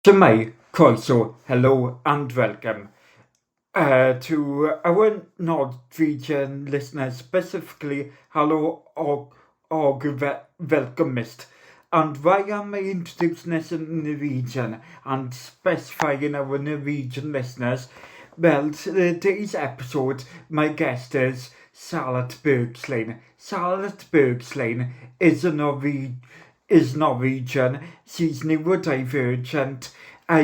Shemai, Croeso, hello and welcome to our Norwegian listeners, specifically hello or welcomist. And why am I introducing this in Norwegian and specifying our Norwegian listeners? Well, today's episode, my guest is Charlotte Bergslein. Charlotte Bergslein is Norwegian. She's neurodivergent.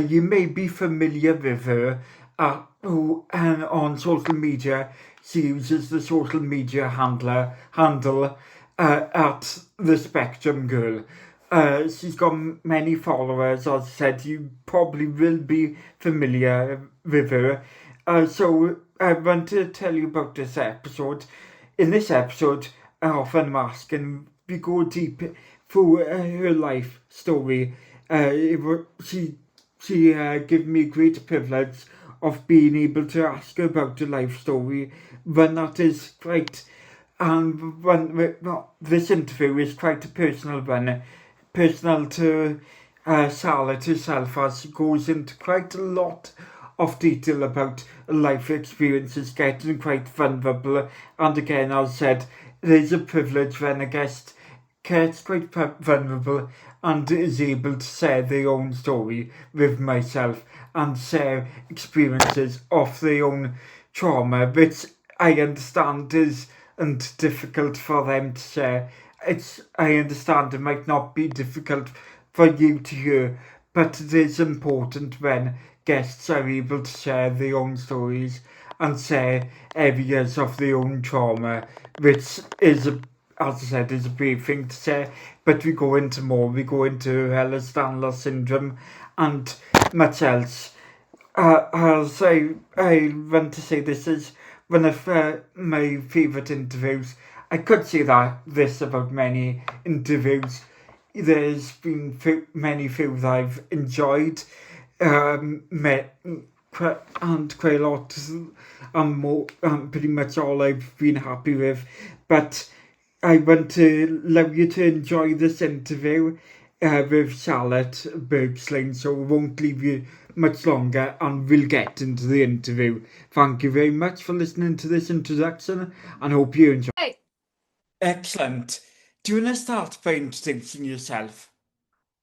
You may be familiar with her. And on social media, she uses the social media handle at the Spectrum Girl. She's got many followers. As I said, you probably will be familiar with her. So I want to tell you about this episode. In this episode of Unmasking, we go deep through her life story. She gave me great privilege of being able to ask her about her life story when that is quite this interview is quite a personal one, personal to Charlotte herself, as she goes into quite a lot of detail about life experiences, getting quite vulnerable. And again, as I said, it is a privilege when a guest gets quite vulnerable and is able to share their own story with myself and share experiences of their own trauma, which I understand is and difficult for them to share. I understand it might not be difficult for you to hear, but it is important when guests are able to share their own stories and share areas of their own trauma, which is as I said, is a brave thing to say, but we go into more. We go into Ehlers-Danlos syndrome and much else. As I want to say, this is one of my favourite interviews. I could say this about many interviews. There's been many few that I've enjoyed, met, and quite a lot, and more, pretty much all I've been happy with. But I want to allow you to enjoy this interview with Charlotte Bergslein, so we won't leave you much longer and we'll get into the interview. Thank you very much for listening to this introduction and hope you enjoy. Hey. Excellent. Do you want to start by introducing yourself?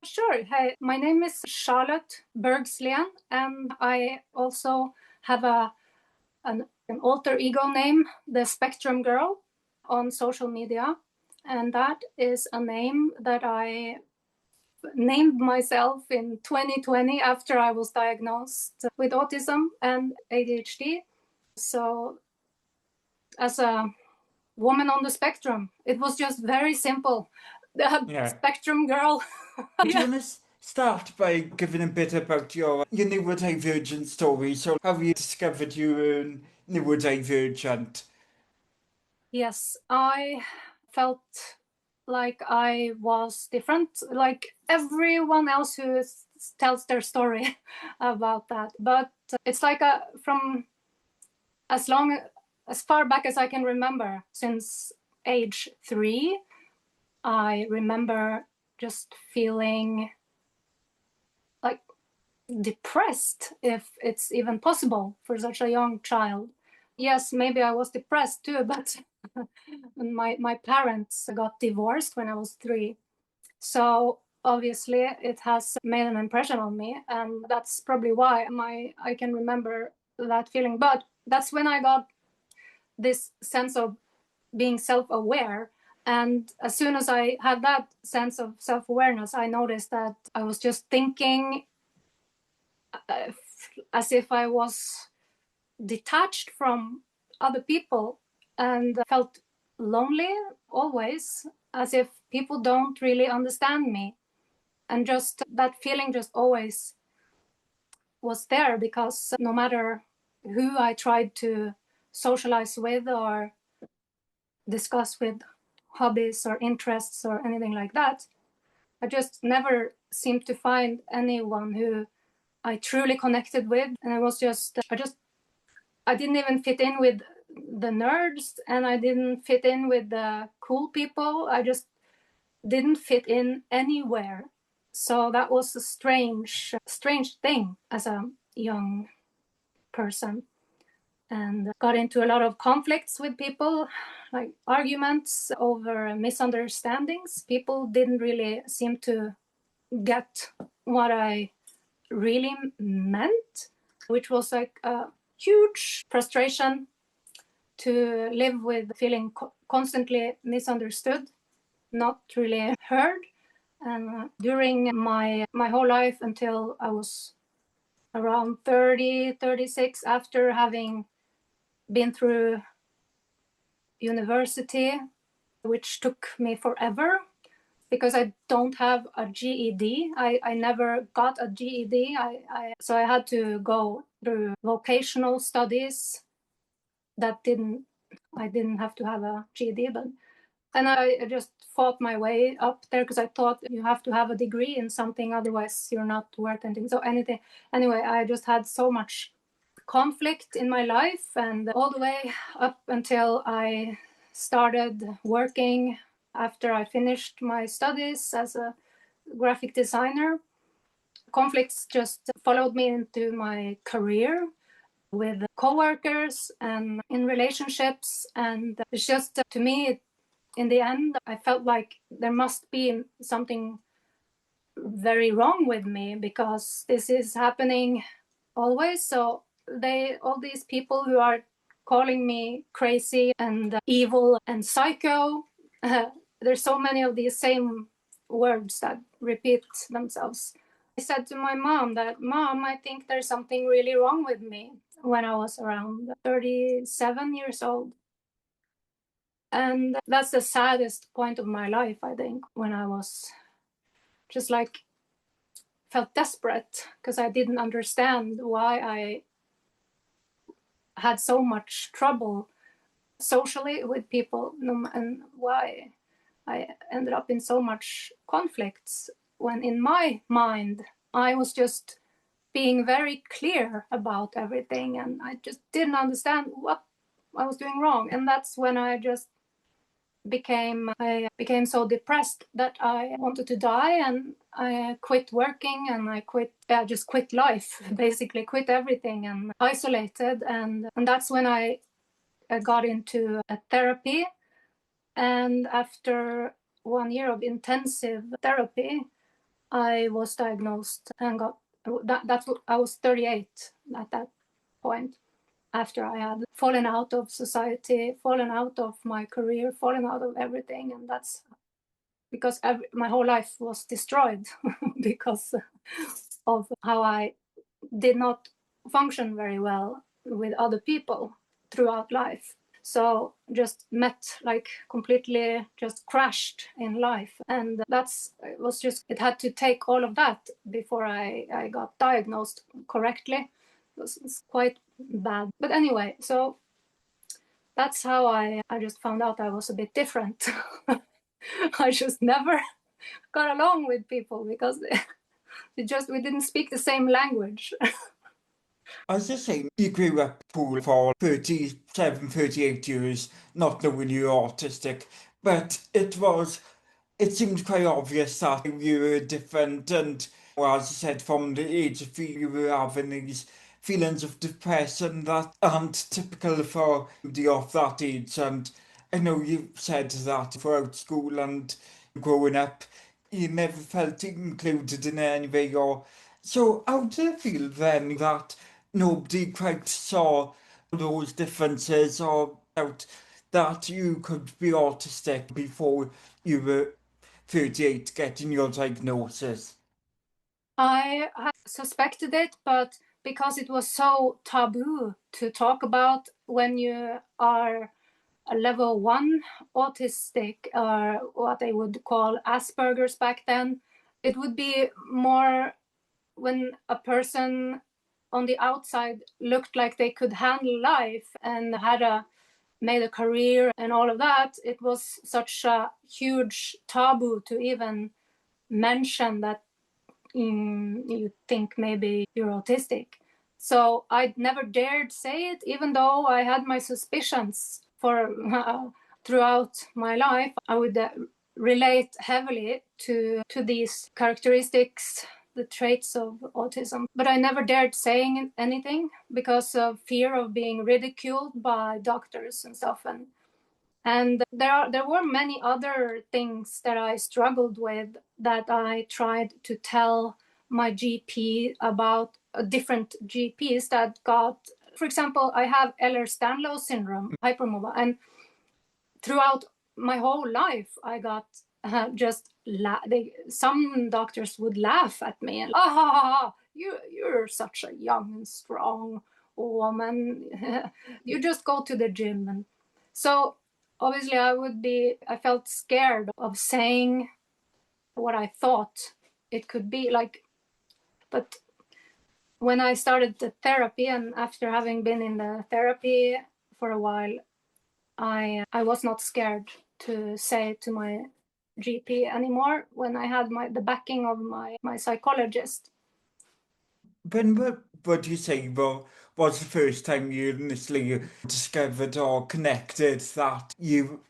Sure. Hi, my name is Charlotte Bergslein, and I also have an alter ego name, the Spectrum Girl, on social media. And that is a name that I named myself in 2020 after I was diagnosed with autism and ADHD. So, as a woman on the spectrum, it was just very simple. The Spectrum Girl. Do you want to start by giving a bit about your neurodivergent story? So, how you discovered you were neurodivergent? Yes, I felt like I was different, like everyone else who tells their story about that. But it's like from as far back as I can remember, since age 3, I remember just feeling like depressed, if it's even possible for such a young child. Yes, maybe I was depressed too, but my parents got divorced when I was 3. So obviously it has made an impression on me, and that's probably why I can remember that feeling. But that's when I got this sense of being self-aware. And as soon as I had that sense of self-awareness, I noticed that I was just thinking as if I was detached from other people and felt lonely always, as if people don't really understand me. And just that feeling just always was there, because no matter who I tried to socialize with or discuss with hobbies or interests or anything like that, I just never seemed to find anyone who I truly connected with. And it was just, I didn't even fit in with the nerds, and I didn't fit in with the cool people. I just didn't fit in anywhere. So that was a strange thing as a young person, and got into a lot of conflicts with people, like arguments over misunderstandings. People didn't really seem to get what I really meant, which was like a huge frustration to live with feeling constantly misunderstood, not really heard. And during my whole life until I was around 30, 36, after having been through university, which took me forever because I don't have a GED. I never got a GED. So I had to go through vocational studies that I didn't have to have a GED, and I just fought my way up there because I thought you have to have a degree in something, otherwise you're not worth anything. So anyway, I just had so much conflict in my life, and all the way up until I started working after I finished my studies as a graphic designer. Conflicts just followed me into my career with coworkers and in relationships, and it's just, to me, in the end, I felt like there must be something very wrong with me because this is happening always. So all these people who are calling me crazy and evil and psycho, there's so many of these same words that repeat themselves. I said to my mom that, Mom, I think there's something really wrong with me, when I was around 37 years old. And that's the saddest point of my life, I think, when I was just like felt desperate because I didn't understand why I had so much trouble socially with people and why I ended up in so much conflicts, when in my mind I was just being very clear about everything, and I just didn't understand what I was doing wrong. And that's when I became so depressed that I wanted to die, and I quit working, and I just quit life, basically quit everything and isolated. And that's when I got into a therapy. And after 1 year of intensive therapy, I was diagnosed and I was 38 at that point, after I had fallen out of society, fallen out of my career, fallen out of everything. And that's because my whole life was destroyed because of how I did not function very well with other people throughout life. So just completely just crashed in life. And it had to take all of that before I got diagnosed correctly. It's quite bad. But anyway, so that's how I just found out I was a bit different. I just never got along with people because we didn't speak the same language. As I say, you grew up poor for 37, 38 years, not knowing you're autistic, but it seemed quite obvious that you were different, and well, as I said, from the age of 3, you were having these feelings of depression that aren't typical for the of that age. And I know you said that throughout school and growing up, you never felt included in any way. So how do you feel then that nobody quite saw those differences, or out that you could be autistic before you were 38 getting your diagnosis? I had suspected it, but because it was so taboo to talk about when you are a level 1 autistic, or what they would call Asperger's back then, it would be more when a person on the outside looked like they could handle life and made a career and all of that. It was such a huge taboo to even mention that you think maybe you're autistic. So I never dared say it, even though I had my suspicions for throughout my life. I would relate heavily to these characteristics, the traits of autism. But I never dared saying anything because of fear of being ridiculed by doctors and stuff. And there were many other things that I struggled with that I tried to tell my GP about, different GPs that got, for example, I have Ehlers-Danlos syndrome, hypermobile, and throughout my whole life, I got some doctors would laugh at me and you're such a young and strong woman. You just go to the gym. And so obviously I felt scared of saying what I thought it could be like. But when I started the therapy, and after having been in the therapy for a while, I was not scared to say to my GP anymore when I had the backing of my psychologist. What do you say was the first time you initially discovered or connected that you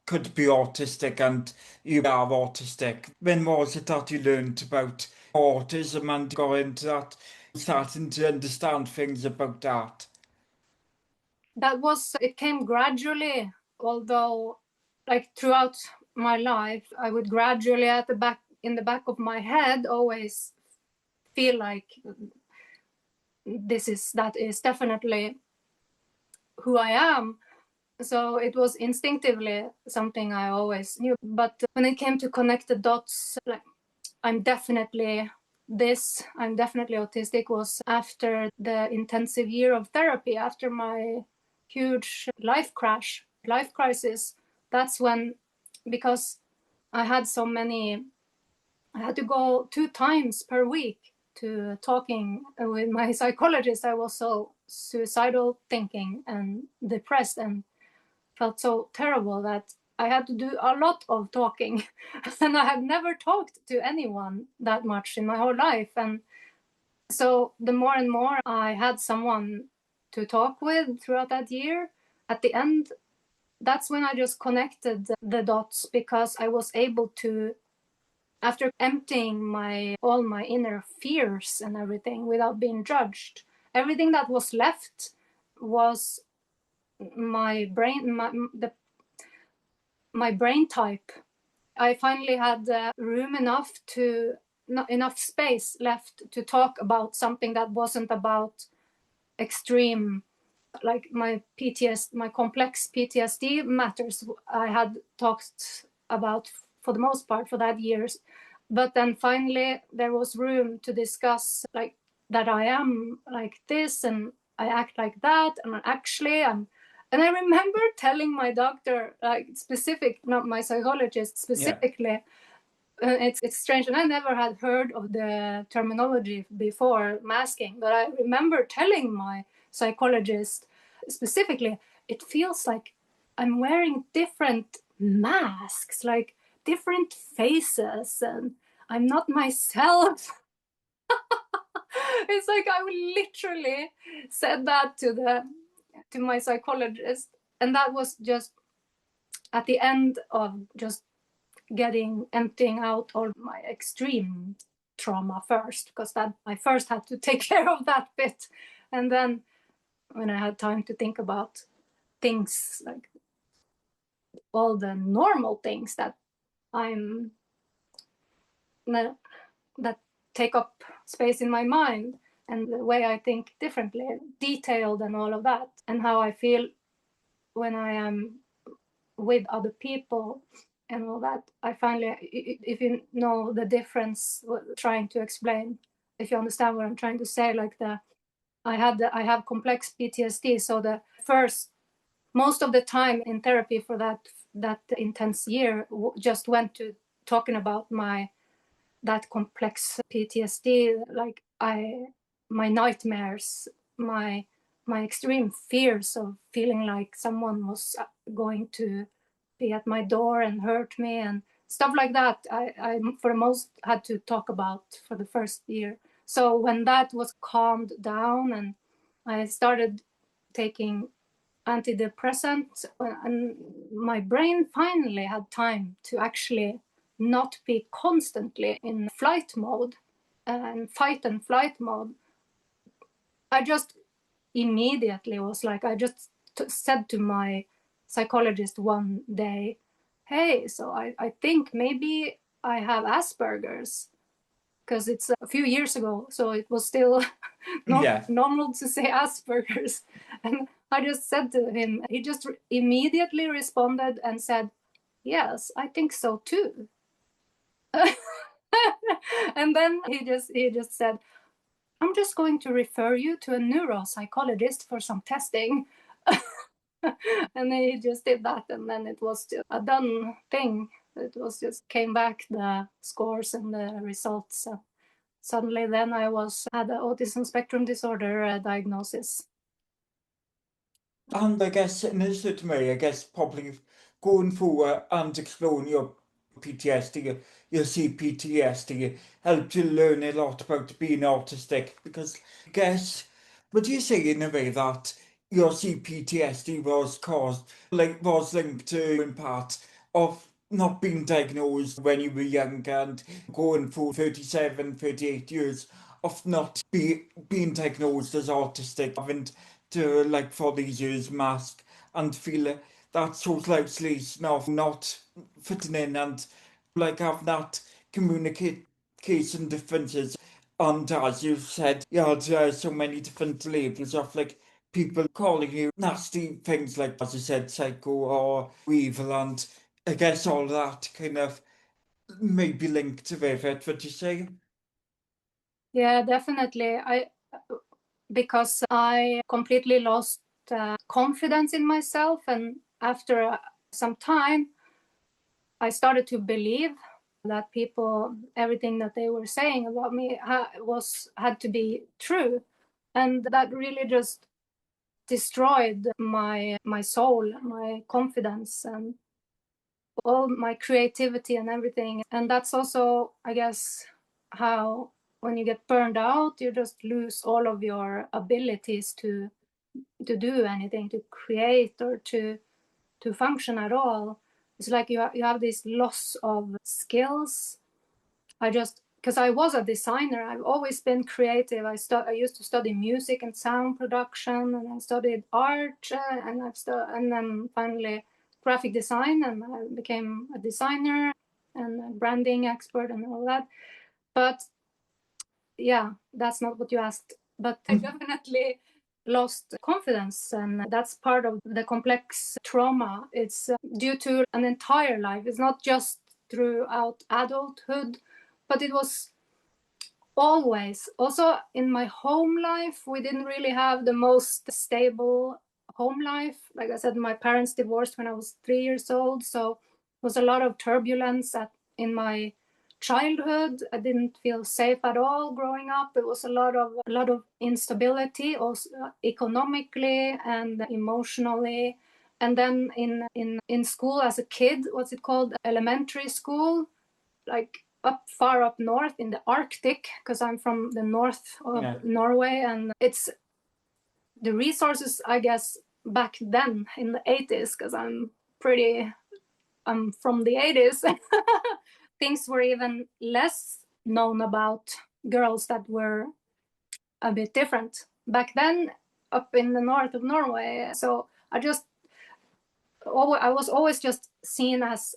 could be autistic and you are autistic? When was it that you learned about autism and got into that, starting to understand things about that? It came gradually, although like throughout my life, I would gradually in the back of my head always feel like that is definitely who I am. So it was instinctively something I always knew. But when it came to connect the dots, like I'm definitely autistic, was after the intensive year of therapy, after my huge life crisis. That's when, because I had I had to go 2 times per week to talking with my psychologist. I was so suicidal thinking and depressed and felt so terrible that I had to do a lot of talking. And I had never talked to anyone that much in my whole life. And so the more and more I had someone to talk with throughout that year, at the end, that's when I just connected the dots, because I was able to, after emptying all my inner fears and everything without being judged, everything that was left was my brain, my brain type. I finally had room enough not enough space left to talk about something that wasn't about extreme, like my complex PTSD matters. I had talked about for the most part for that years, but then finally there was room to discuss like that I am like this and I act like that, and actually and I remember telling my doctor, like not my psychologist specifically. Yeah. It's strange, and I never had heard of the terminology before masking, but I remember telling my psychologist specifically, it feels like I'm wearing different masks, like different faces, and I'm not myself. It's like I literally said that to my psychologist, and that was just at the end of just emptying out all my extreme trauma first, because that I first had to take care of that bit, and then when I had time to think about things like all the normal things that that take up space in my mind, and the way I think differently, detailed and all of that, and how I feel when I am with other people and all that. I finally, if you know the difference, trying to explain, if you understand what I'm trying to say, like I have complex PTSD, so most of the time in therapy for that intense year just went to talking about that complex PTSD, like my nightmares, my extreme fears of feeling like someone was going to be at my door and hurt me and stuff like that. I for the most had to talk about for the first year. So when that was calmed down and I started taking antidepressant, and my brain finally had time to actually not be constantly in flight mode and fight and flight mode. I just immediately was like, I just said to my psychologist one day, hey, so I think maybe I have Asperger's, because it's a few years ago, so it was still not normal to say Asperger's. And I just said to him, he just immediately responded and said, yes, I think so too. And then he just said, I'm just going to refer you to a neuropsychologist for some testing. And then he just did that, and then it was just a done thing. It was just came back the scores and the results. Suddenly then I had an autism spectrum disorder diagnosis. And I guess in a certain way, I guess probably going forward and exploring your PTSD, your C-PTSD, helped you learn a lot about being autistic. Because I guess, would you say in a way that your C-PTSD was linked to, in part, of not being diagnosed when you were young and going for 37, 38 years of not being diagnosed as autistic, having to, like, for these years, mask and feel that social isolation of not fitting in and, like, have that communication differences. And as you've said, you had so many different labels of, like, people calling you nasty things, like, as you said, psycho or evil, and I guess all that kind of may be linked with it, would you say? Yeah, definitely. Because I completely lost confidence in myself, and after some time, I started to believe that people, everything that they were saying about me had to be true, and that really just destroyed my soul, my confidence, and all my creativity and everything. And that's also, I guess, how when you get burned out, you just lose all of your abilities to do anything, to create, or to function at all. It's like you have this loss of skills. Because I was a designer, I've always been creative. I used to study music and sound production, and I studied art, and then finally graphic design, and I became a designer and a branding expert and all that. But yeah, that's not what you asked. But I definitely lost confidence, and that's part of the complex trauma. It's due to an entire life. It's not just throughout adulthood, but it was always. Also in my home life, we didn't really have the most stable home life. Like I said, my parents divorced when I was 3 years old, so it was a lot of turbulence in my childhood. I didn't feel safe at all growing up. It was a lot of instability, also economically and emotionally. And then in school as a kid, what's it called, elementary school, like far up north in the Arctic, because I'm from the north of Norway, and it's the resources, I guess, back then in the 80s, because I'm from the 80s. Things were even less known about girls that were a bit different back then up in the north of Norway. So I was always just seen as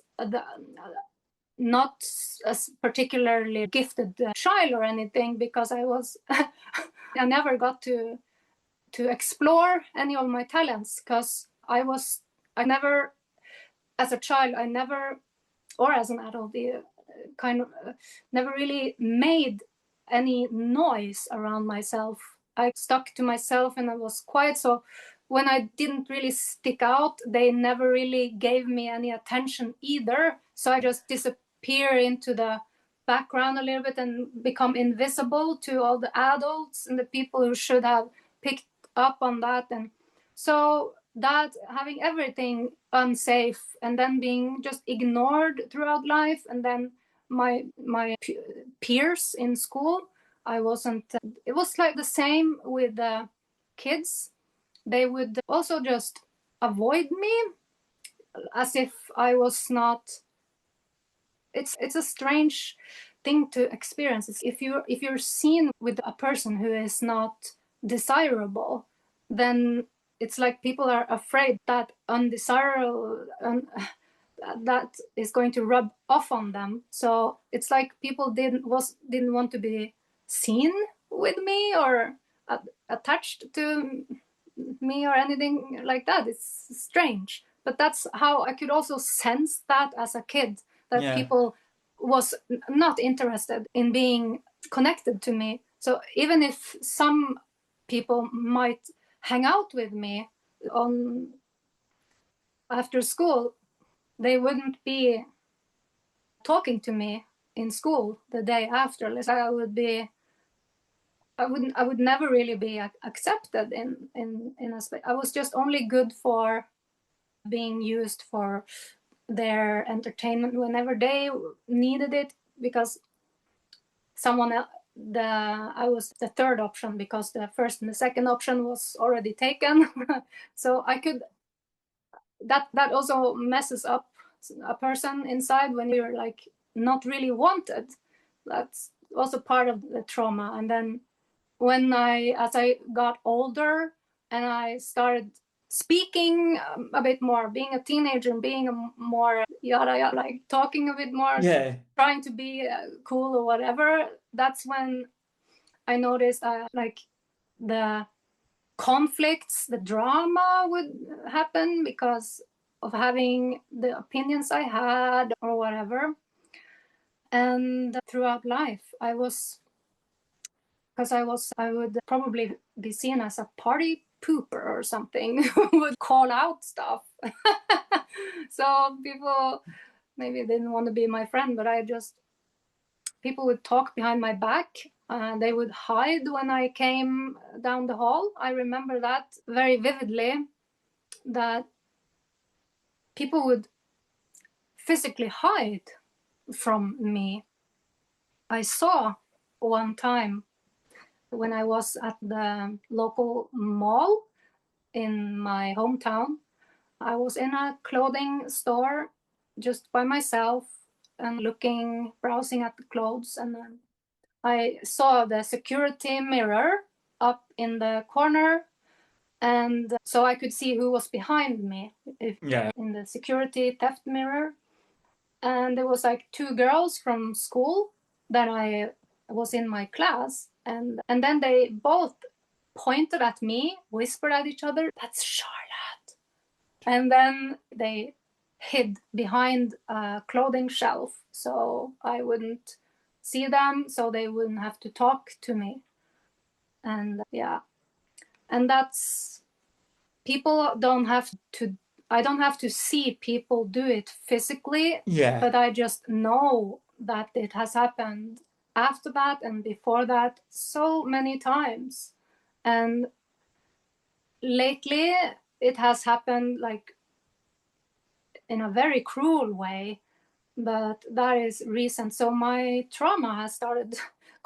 not as particularly gifted child or anything, because I never got to explore any of my talents, because I never, as a child, or as an adult, never really made any noise around myself. I stuck to myself and I was quiet. So when I didn't really stick out, they never really gave me any attention either. So I just disappear into the background a little bit and become invisible to all the adults and the people who should have picked up on that. And so that, having everything unsafe and then being just ignored throughout life, and then my peers in school, I wasn't, it was like the same with the kids. They would also just avoid me, as if I was not. It's a strange thing to experience. If you're seen with a person who is not desirable, then it's like people are afraid that undesirable that is going to rub off on them. So it's like people didn't want to be seen with me or attached to me or anything like that. It's strange, but that's how I could also sense that as a kid, that people was not interested in being connected to me. So even if some people might hang out with me on after school, they wouldn't be talking to me in school the day after. I would never really be accepted in a space. I was just only good for being used for their entertainment whenever they needed it, because someone else, I was the third option because the first and the second option was already taken. So I could, that also messes up a person inside when you're like not really wanted. That's also part of the trauma. And then as I got older and I started speaking a bit more, being a teenager and being a more yada yada, like talking a bit more, trying to be cool or whatever, that's when I noticed like the conflicts, the drama would happen because of having the opinions I had or whatever. And throughout life, I would probably be seen as a party pooper or something who would call out stuff. So people maybe didn't want to be my friend, but people would talk behind my back. They would hide when I came down the hall. I remember that very vividly, that people would physically hide from me. I saw one time when I was at the local mall in my hometown. I was in a clothing store just by myself and browsing at the clothes, and then I saw the security mirror up in the corner, and so I could see who was behind me in the security theft mirror. And there was like two girls from school that I was in my class, and then they both pointed at me, whispered at each other, "That's Charlotte." And then they hid behind a clothing shelf so I wouldn't see them, so they wouldn't have to talk to me. And and that's, people don't have to, I don't have to see people do it physically, but I just know that it has happened after that and before that so many times. And lately it has happened like in a very cruel way, but that is recent. So my trauma has started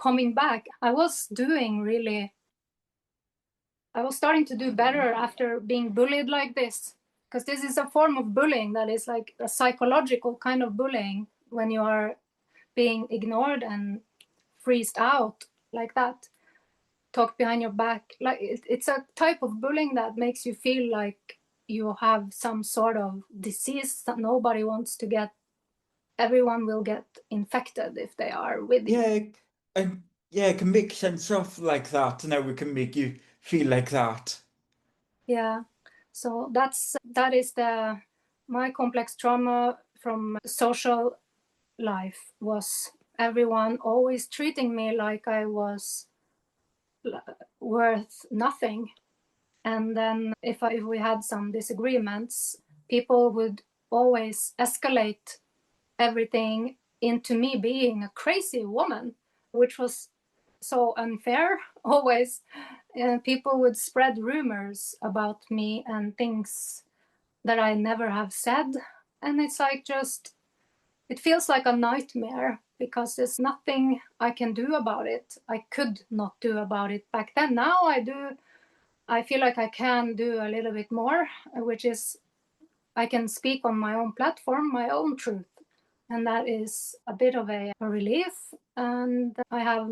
coming back. I was starting to do better after being bullied like this, because this is a form of bullying that is like a psychological kind of bullying, when you are being ignored and freezed out like that, talked behind your back. Like it's a type of bullying that makes you feel like you have some sort of disease that nobody wants to get. Everyone will get infected if they are with you. And it can make sense of like that, and how it can make you feel like that. Yeah, so that is my complex trauma from social life, was everyone always treating me like I was worth nothing. And then if we had some disagreements, people would always escalate everything into me being a crazy woman, which was so unfair always. People would spread rumors about me and things that I never have said. And it's like it feels like a nightmare, because there's nothing I can do about it. I could not do about it back then. Now I do I feel like I can do a little bit more, which is I can speak on my own platform, my own truth. And that is a bit of a relief. And I have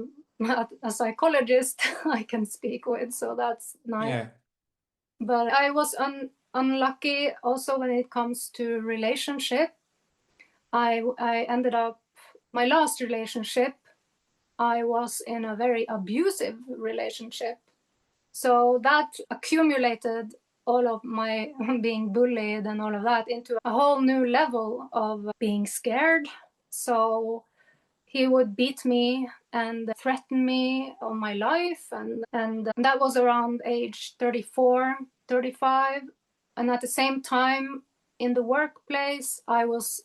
a psychologist I can speak with, so that's nice. Yeah. But I was unlucky also when it comes to relationship. I ended up, my last relationship, I was in a very abusive relationship. So that accumulated all of my being bullied and all of that into a whole new level of being scared. So he would beat me and threaten me on my life. And that was around age 34, 35. And at the same time, in the workplace, I was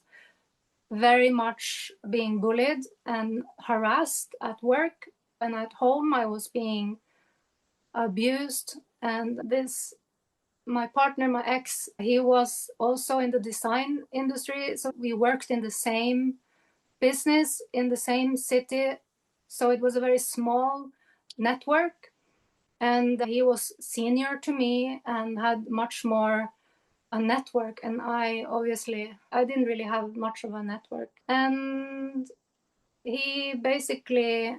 very much being bullied and harassed at work. And at home, I was being abused. And this, my partner, my ex, he was also in the design industry. So we worked in the same business in the same city. So it was a very small network. And he was senior to me and had much more a network. And I didn't really have much of a network. And he basically,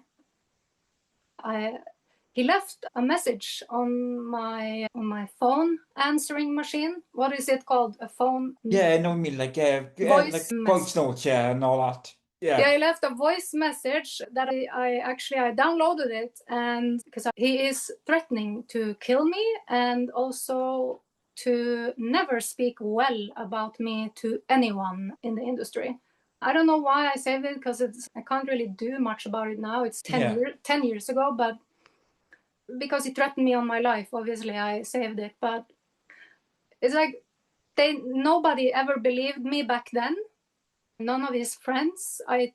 he left a message on my phone answering machine. What is it called? A phone? Yeah, I know what you mean, like voice notes, yeah, and all that. Yeah. Yeah, he left a voice message that I downloaded it, and because he is threatening to kill me and also to never speak well about me to anyone in the industry. I don't know why I saved it, because I can't really do much about it now. It's 10 years ago, but because he threatened me on my life, obviously I saved it. But it's like nobody ever believed me back then. None of his friends. I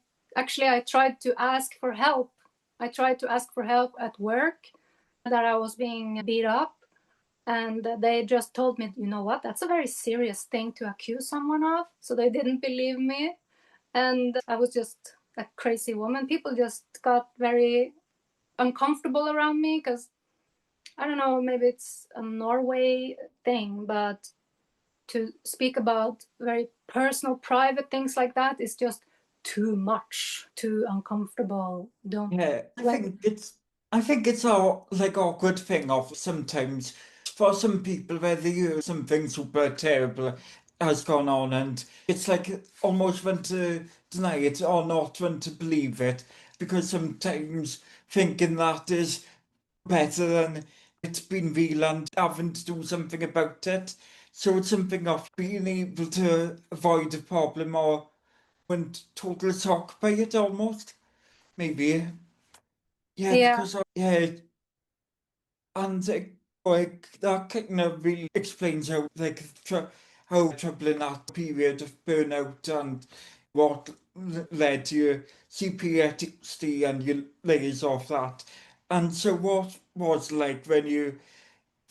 tried to ask for help. I tried to ask for help at work, that I was being beat up. And they just told me, you know what, that's a very serious thing to accuse someone of. So they didn't believe me. And I was just a crazy woman. People just got very uncomfortable around me because, I don't know, maybe it's a Norway thing, but to speak about very personal, private things like that is just too much, too uncomfortable. I think it's our good thing of sometimes for some people where they hear something super terrible has gone on, and it's like almost want to deny it or not want to believe it, because sometimes thinking that is better than it's been real and having to do something about it. So it's something of being able to avoid a problem or when total shock by it almost. Maybe. Yeah, because and that kind of really explains how how troubling that period of burnout and what led to your C-PTSD and your layers of that. And so what was like when you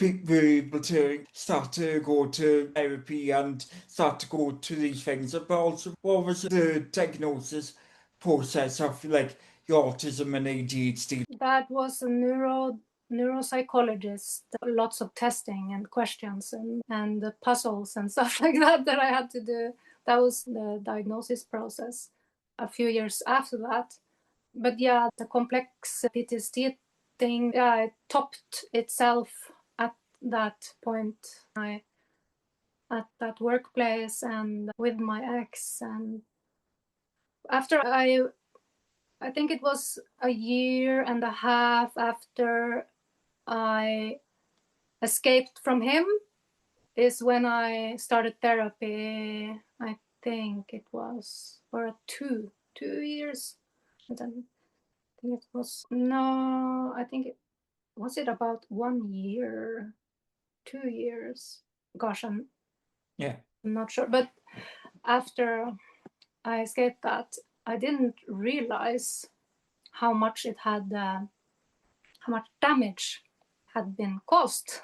were able to start to go to therapy and start to go to these things, but also what was the diagnosis process of like your autism and ADHD? That was a neuropsychologist, lots of testing and questions and puzzles and stuff like that I had to do. That was the diagnosis process a few years after that. But yeah, the complex PTSD thing, it topped itself at that point. At that workplace and with my ex, and after I think it was a year and a half after I escaped from him is when I started therapy. I think it was for 2 years. And then I think it was was it about 1 year, 2 years? Gosh, I'm not sure. But after I escaped that, I didn't realize how much it had, how much damage had been caused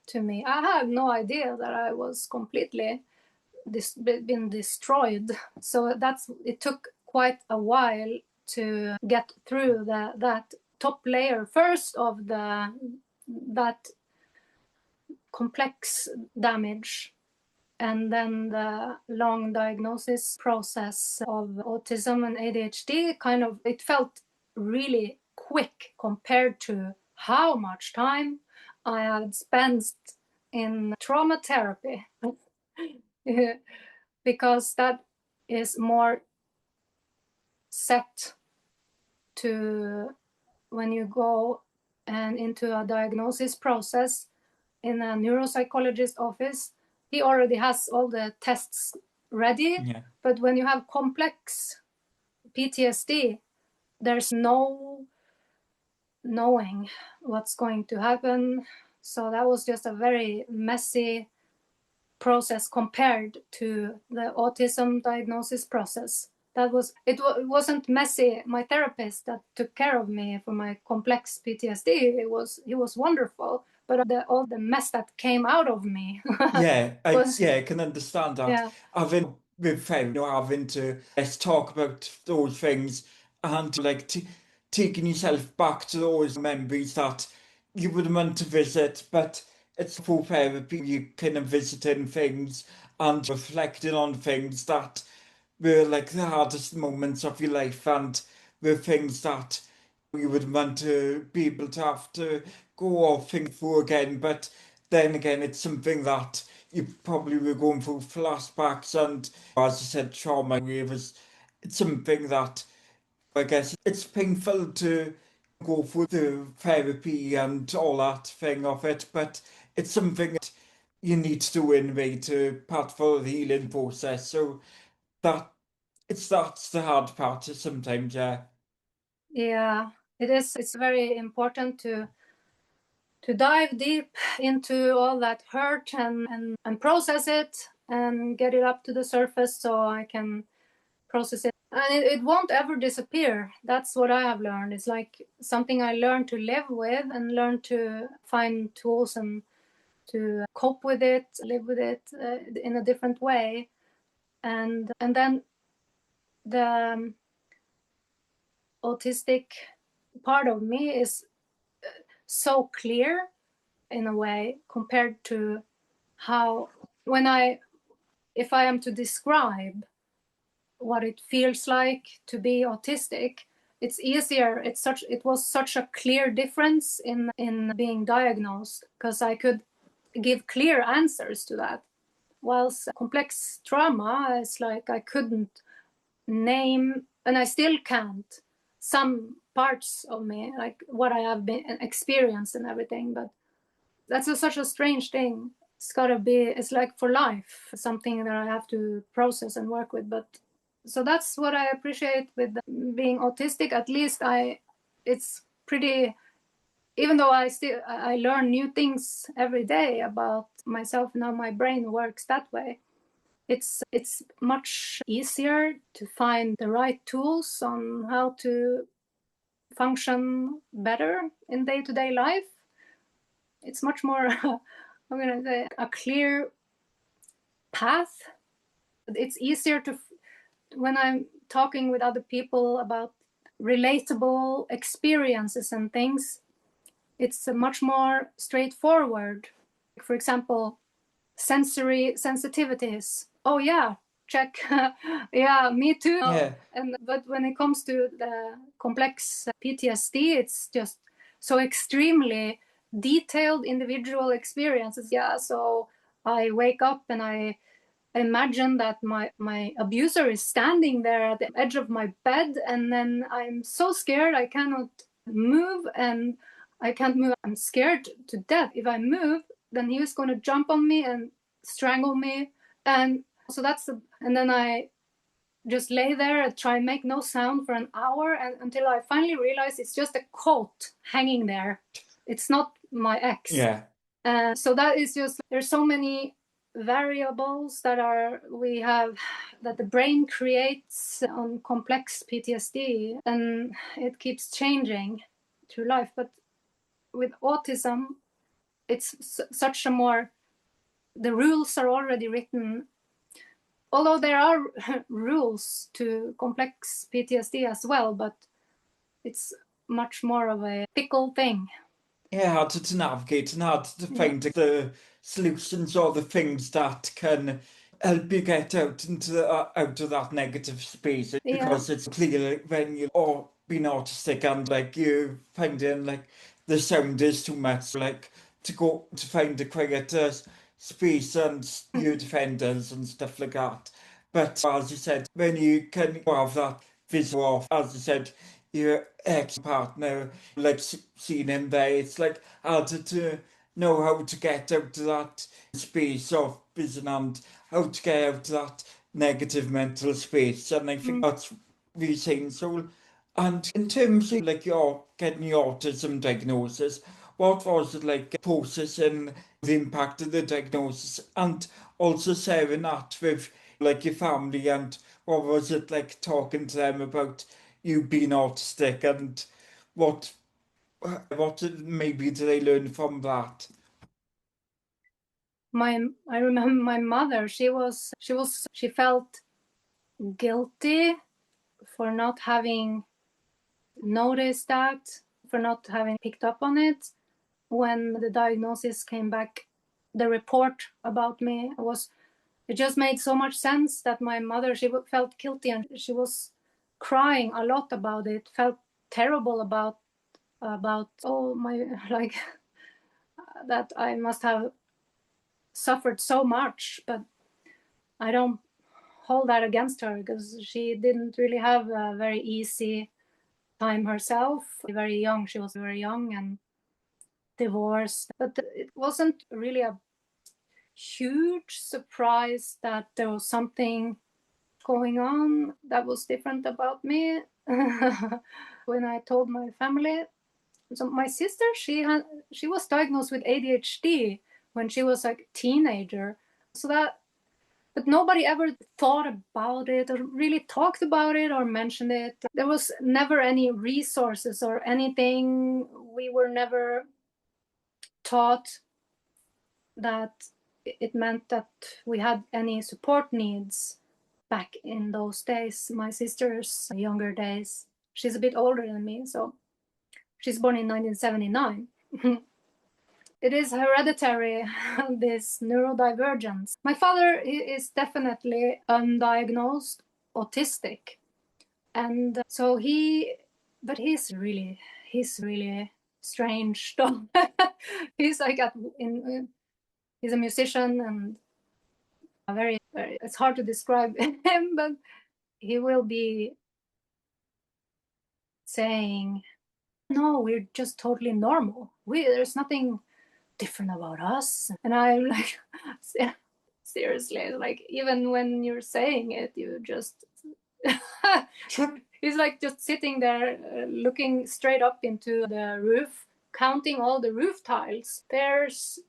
to me. I had no idea that I was completely been destroyed. So it took quite a while to get through that top layer first of that complex damage. And then the long diagnosis process of autism and ADHD it felt really quick compared to how much time I had spent in trauma therapy. Because that is more set to when you go and into a diagnosis process in a neuropsychologist office. He already has all the tests ready, but when you have complex PTSD, there's no knowing what's going to happen. So that was just a very messy process compared to the autism diagnosis process. It wasn't messy. My therapist that took care of me for my complex PTSD, he was wonderful. But all the mess that came out of me. I can understand that. Yeah. Having to let's talk about those things and like taking yourself back to those memories that you would want to visit, but it's for therapy. You kind of visiting things and reflecting on things that were like the hardest moments of your life and the things that you would want to be able to have to go off think through again. But then again, it's something that you probably were going through flashbacks and, as I said, trauma waves. It's something that I guess it's painful to go through the therapy and all that thing of it, but it's something that you need to do anyway to part for the healing process. So that's the hard part sometimes, yeah. Yeah, it is. It's very important to dive deep into all that hurt and process it and get it up to the surface so I can process it. And it won't ever disappear. That's what I have learned. It's like something I learned to live with and learn to find tools and to cope with it, live with it in a different way. And then the autistic part of me is so clear in a way compared to how if I am to describe what it feels like to be autistic, it's easier. It was such a clear difference in being diagnosed because I could give clear answers to that. Whilst complex trauma is like I couldn't name, and I still can't, some parts of me, like what I have been experienced and everything. But that's such a strange thing. It's like for life, something that I have to process and work with. But so that's what I appreciate with being autistic. At least it's pretty, even though I learn new things every day about myself and how my brain works that way. It's much easier to find the right tools on how to function better in day-to-day life. It's much more, I'm going to say, a clear path. It's easier when I'm talking with other people about relatable experiences and things, it's much more straightforward. For example, sensory sensitivities. Oh yeah, check. Yeah, me too. Yeah. But when it comes to the complex PTSD, it's just so extremely detailed individual experiences. Yeah, so I wake up and I imagine that my abuser is standing there at the edge of my bed, and then I'm so scared I cannot move, and I can't move. I'm scared to death. If I move, then he was going to jump on me and strangle me. And so and then I just lay there and try and make no sound for an hour, and until I finally realize it's just a coat hanging there. It's not my ex. Yeah. So that is just, there's so many variables that the brain creates on complex PTSD, and it keeps changing through life. But with autism, it's such a more, the rules are already written, although there are rules to complex PTSD as well, but it's much more of a fickle thing. harder to navigate and harder to find the solutions or the things that can help you get out of that negative space, because it's clear when you are being autistic and like you finding like the sound is too much, like to go to find a quieter space and your defenders and stuff like that. But as you said, when you can have that visual of, as you said, your ex-partner, like seeing him there, it's like harder to know how to get out of that space of vision and how to get out of that negative mental space. And I think that's really saying so. And in terms of like your getting your autism diagnosis, what was it like processing the impact of the diagnosis and also sharing that with like your family, and what was it like talking to them about you being autistic, and what maybe did they learn from that? I remember my mother, she felt guilty for not having noticed that, for not having picked up on it. When the diagnosis came back, the report about me it just made so much sense that my mother, she felt guilty and she was crying a lot about it, felt terrible about oh my, like that I must have suffered so much. But I don't hold that against her, because she didn't really have a very easy time herself. Very young, she was very young and divorced. But it wasn't really a huge surprise that there was something going on that was different about me. When I told my family, so my sister, she was diagnosed with ADHD when she was like a teenager. So that, but nobody ever thought about it or really talked about it or mentioned it. There was never any resources or anything. We were never taught that it meant that we had any support needs back in those days. My sister's younger days, she's a bit older than me, so she's born in 1979. It is hereditary, this neurodivergence. My father is definitely undiagnosed autistic. And so he's really strange though. He's like he's a musician and a very, it's hard to describe him, but he will be saying, no, we're just totally normal. There's nothing different about us. And I'm like, seriously, like even when you're saying it, you just he's like just sitting there looking straight up into the roof, counting all the roof tiles. There's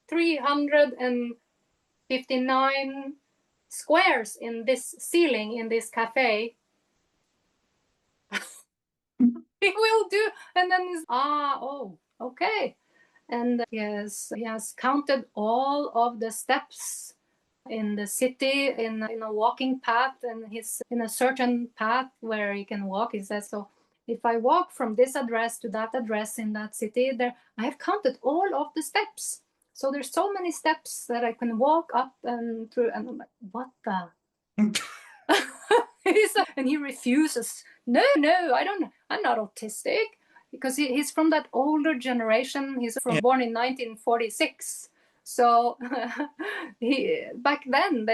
359 squares in this ceiling in this cafe. He will do, and then he's oh, okay. And he has counted all of the steps in the city in a walking path, and he's in a certain path where he can walk. He says, so if I walk from this address to that address in that city, there I have counted all of the steps. So there's so many steps that I can walk up and through. And I'm like, what the? And he refuses. No, I'm not autistic, because he's from that older generation. He's born in 1946. So back then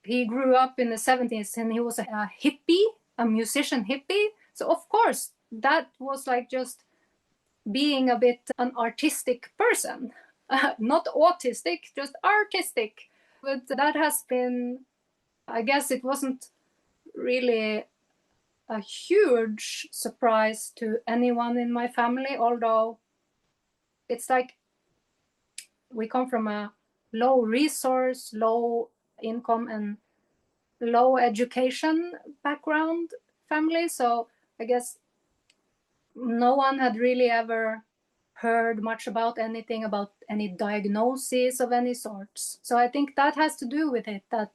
he grew up in the 70s, and he was a hippie, a musician hippie. So of course that was like just being a bit an artistic person, not autistic, just artistic. But that has been, I guess it wasn't really a huge surprise to anyone in my family, although it's like we come from a low resource, low income, and low education background family. So I guess no one had really ever heard much about anything about any diagnosis of any sorts. So I think that has to do with it, that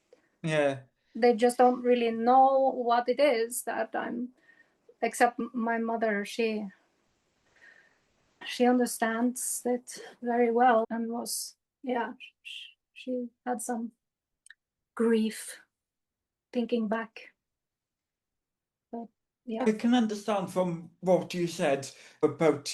they just don't really know what it is that I'm, except my mother, she she understands it very well and was, she had some grief thinking back. But yeah. I can understand from what you said about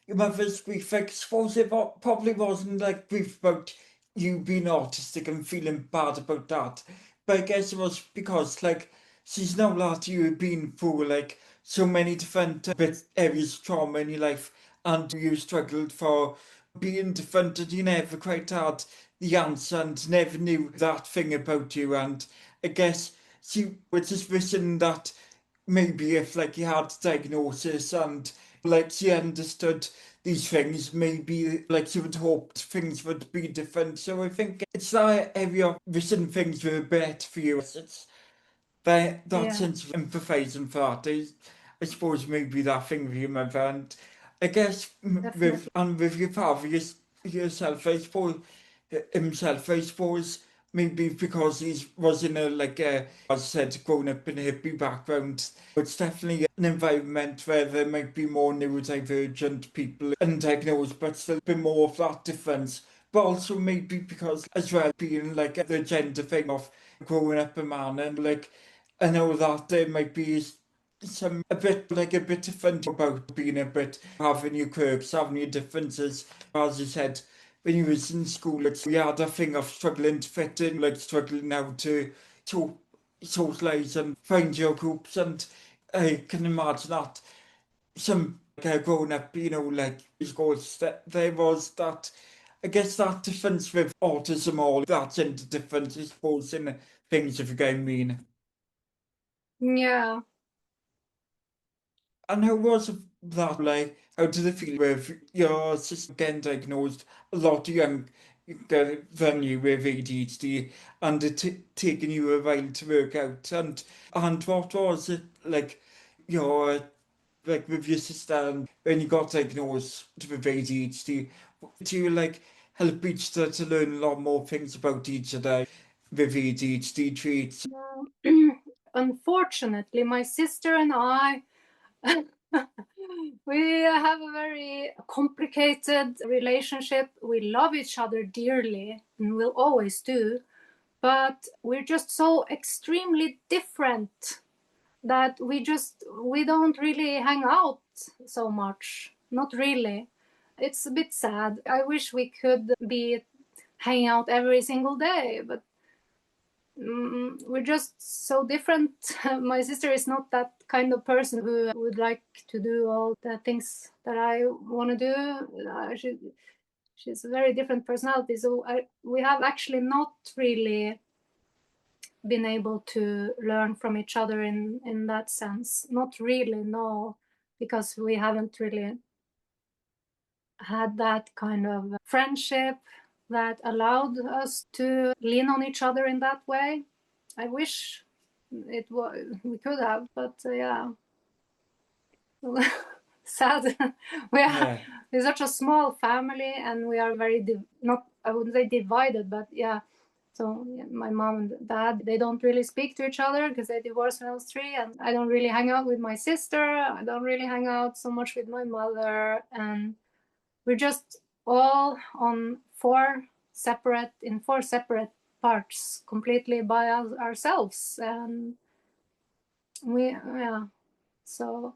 your mother's grief. I suppose it probably wasn't like grief about you being autistic and feeling bad about that. But I guess it was because like she's now that you've been through like so many different areas of trauma in your life and you struggled for being different and you never quite had the answer and never knew that thing about you. And I guess she was just wishing that maybe if like you had diagnosis and like she understood these things, maybe like she would hope things would be different. So I think it's that area of wishing things were better for you. It's that sense of empathising for that. I suppose maybe that thing with your mother, and I guess with your father, yourself, I suppose himself, I suppose maybe because he was in a like as I said, growing up in a hippie background, it's definitely an environment where there might be more neurodivergent people undiagnosed, but still a bit more of that difference. But also maybe because as well being like the gender thing of growing up a man and like I know that there might be some a bit different about being a bit having your quirks, having your differences. As you said, when you was in school, we had a thing of struggling to fit in, like struggling now to socialise and find your groups. And I can imagine that some growing up, like schools, that there was that. I guess that difference with autism or that gender difference, I suppose, in things, if you get what I mean. Yeah. And how was that like? How did it feel with your sister getting diagnosed a lot younger than you with ADHD and it taking you a while to work out? And what was it like your like with your sister and when you got diagnosed with ADHD? Do you like help each other to learn a lot more things about each other with ADHD traits? Unfortunately, my sister and I we have a very complicated relationship. We love each other dearly and will always do, but we're just so extremely different that we don't really hang out so much. Not really. It's a bit sad. I wish we could be hanging out every single day, but we're just so different. My sister is not that kind of person who would like to do all the things that I want to do. She's a very different personality. So we have actually not really been able to learn from each other in that sense. Not really, no, because we haven't really had that kind of friendship that allowed us to lean on each other in that way. I wish we could have, but yeah, sad. We're such a small family, and we are very not, I wouldn't say divided, but yeah. So my mom and dad, they don't really speak to each other because they divorced when I was 3, and I don't really hang out with my sister. I don't really hang out so much with my mother, and we're just all on 4 separate parts, completely by ourselves, and so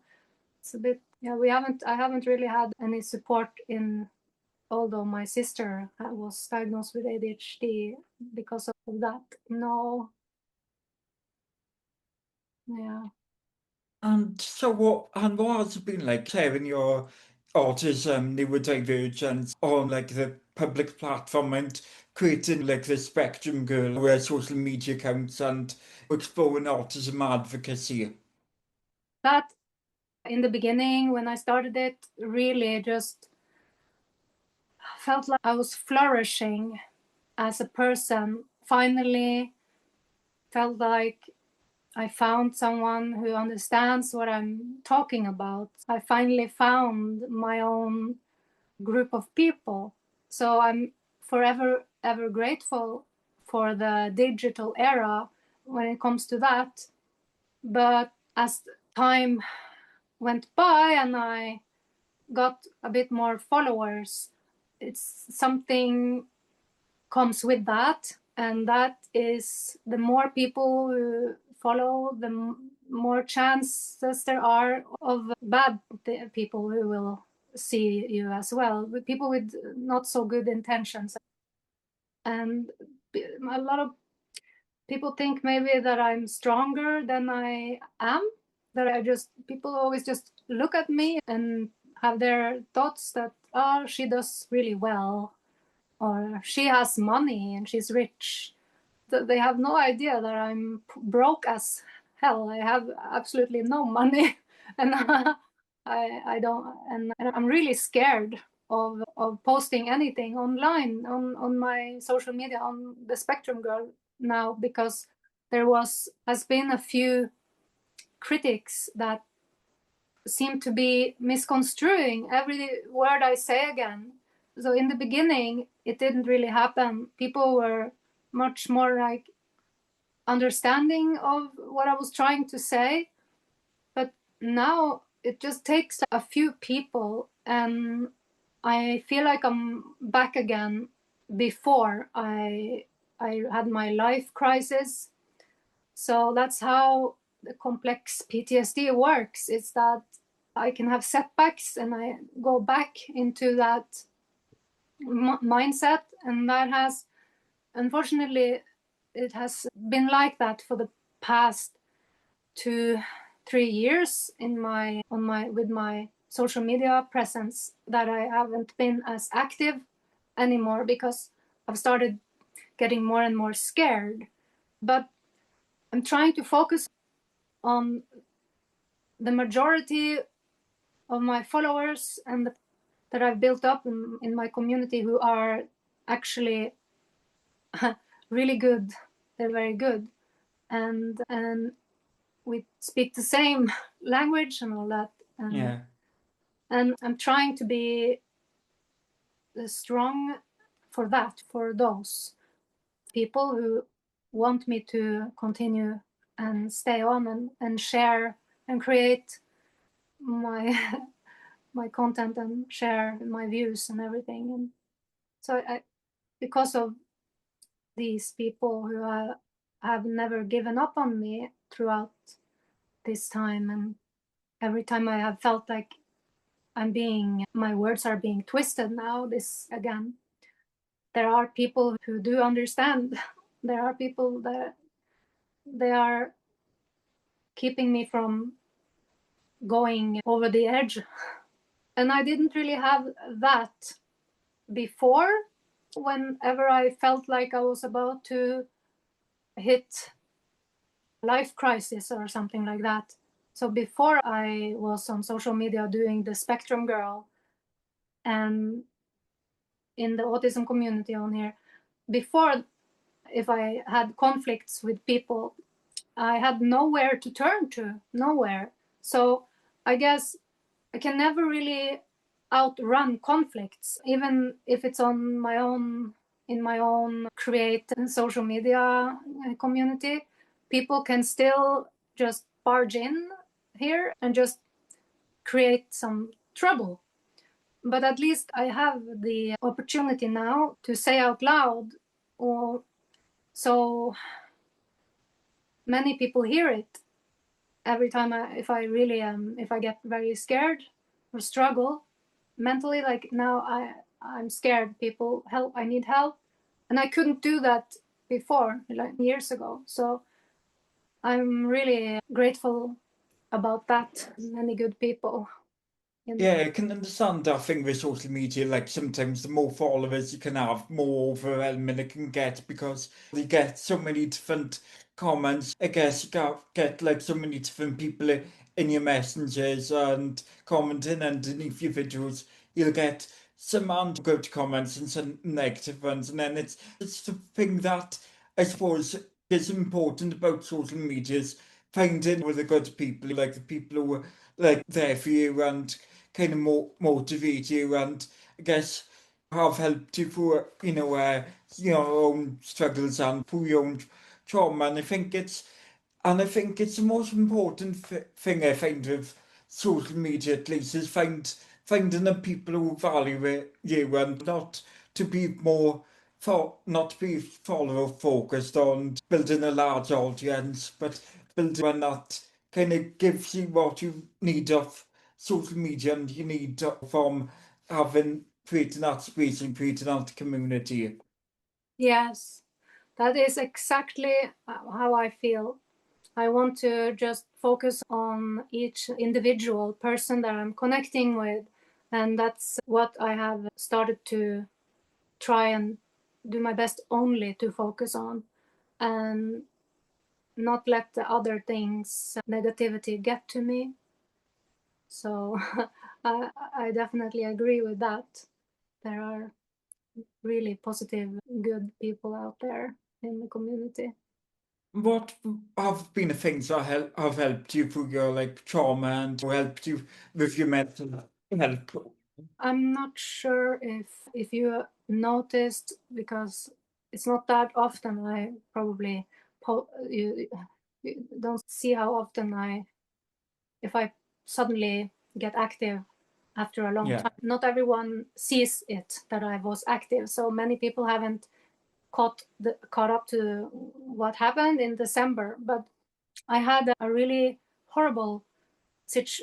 it's a bit, I haven't really had any support in, although my sister was diagnosed with ADHD because of that. No. Yeah. And so what has it been like sharing your autism, neurodivergence on like the public platform and creating like the Spectrum Girl social media accounts and exploring autism advocacy? That in the beginning when I started it really just felt like I was flourishing as a person. Finally felt like I found someone who understands what I'm talking about. I finally found my own group of people. So I'm forever ever grateful for the digital era when it comes to that. But as time went by and I got a bit more followers, it's something comes with that, and that is the more people who follow, the more chances there are of bad people who will see you as well, with people with not so good intentions. And a lot of people think maybe that I'm stronger than I am, that people always just look at me and have their thoughts that, oh, she does really well, or she has money and she's rich. They have no idea that I'm broke as hell. I have absolutely no money, and I don't, and I'm really scared of posting anything online on my social media on the Spectrum Girl now, because has been a few critics that seem to be misconstruing every word I say again. So in the beginning, it didn't really happen. People were much more like understanding of what I was trying to say. But now it just takes a few people, and I feel like I'm back again before I had my life crisis. So that's how the complex PTSD works. It's that I can have setbacks and I go back into that mindset, and that has, unfortunately, it has been like that for the past 2-3 years with my social media presence, that I haven't been as active anymore because I've started getting more and more scared. But I'm trying to focus on the majority of my followers and that I've built up in my community, who are actually really good. They're very good, and we speak the same language and all that. And I'm trying to be strong for that, for those people who want me to continue and stay on and share and create my my content and share my views and everything. And so because of these people who have never given up on me throughout this time, and every time I have felt like my words are being twisted now, this again, there are people who do understand. There are people that they are keeping me from going over the edge. And I didn't really have that before. Whenever I felt like I was about to hit life crisis or something like that. So before I was on social media doing the Spectrum Girl and in the autism community on here, before, if I had conflicts with people, I had nowhere to turn to, nowhere. So I guess I can never really outrun conflicts, even if it's on my own, in my own create social media community. People can still just barge in here and just create some trouble. But at least I have the opportunity now to say out loud, or so many people hear it every time if I get very scared or struggle mentally, like now I'm scared, people help, I need help. And I couldn't do that before, like years ago. So I'm really grateful about that. Many good people. Yeah, I can understand that thing with social media. Like sometimes the more followers you can have, more overwhelming it can get because you get so many different comments. I guess you get like so many different people in your messengers and commenting underneath your videos. You'll get some good comments and some negative ones, and then it's the thing that I suppose is important about social media is finding with the good people, like the people who are like there for you and kind of motivate you, and I guess have helped you for your own struggles and for your own trauma. And I think it's the most important thing I find with social media, at least, is find finding the people who value you and not to be more not to be follower focused on building a large audience, but building one that kind of gives you what you need of social media and you need from having creating that space and creating that community. Yes, that is exactly how I feel. I want to just focus on each individual person that I'm connecting with. And that's what I have started to try and do my best only to focus on, and not let the other things, negativity, get to me. So I definitely agree with that. There are really positive, good people out there in the community. What have been the things that have helped you through your like trauma and helped you with your mental health? I'm not sure if you noticed, because it's not that often. I probably you don't see how often if I suddenly get active after a long time. Not everyone sees it that I was active, so many people haven't caught up to what happened in December. But I had a really horrible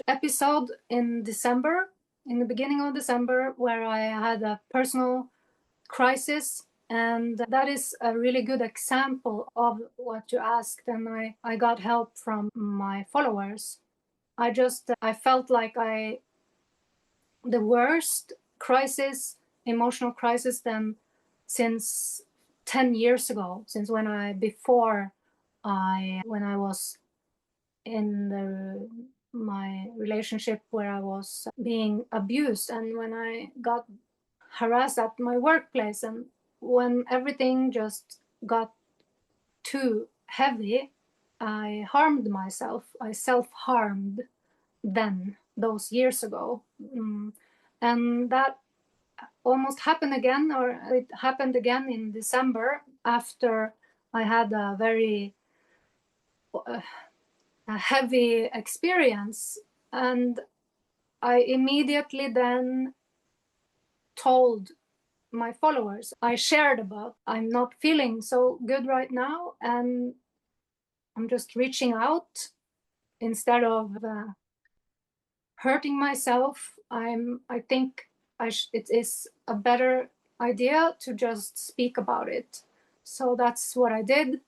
episode in December, in the beginning of December, where I had a personal crisis. And that is a really good example of what you asked. And I got help from my followers. I felt like the worst crisis, emotional crisis, then since 10 years ago, since when I was in my relationship where I was being abused, and when I got harassed at my workplace, and when everything just got too heavy, I harmed myself. I self-harmed then, those years ago. And that almost happened again, or it happened again in December, after I had a very a heavy experience. And I immediately then told my followers, I shared about, I'm not feeling so good right now, and I'm just reaching out instead of hurting myself. I think it is a better idea to just speak about it. So that's what I did.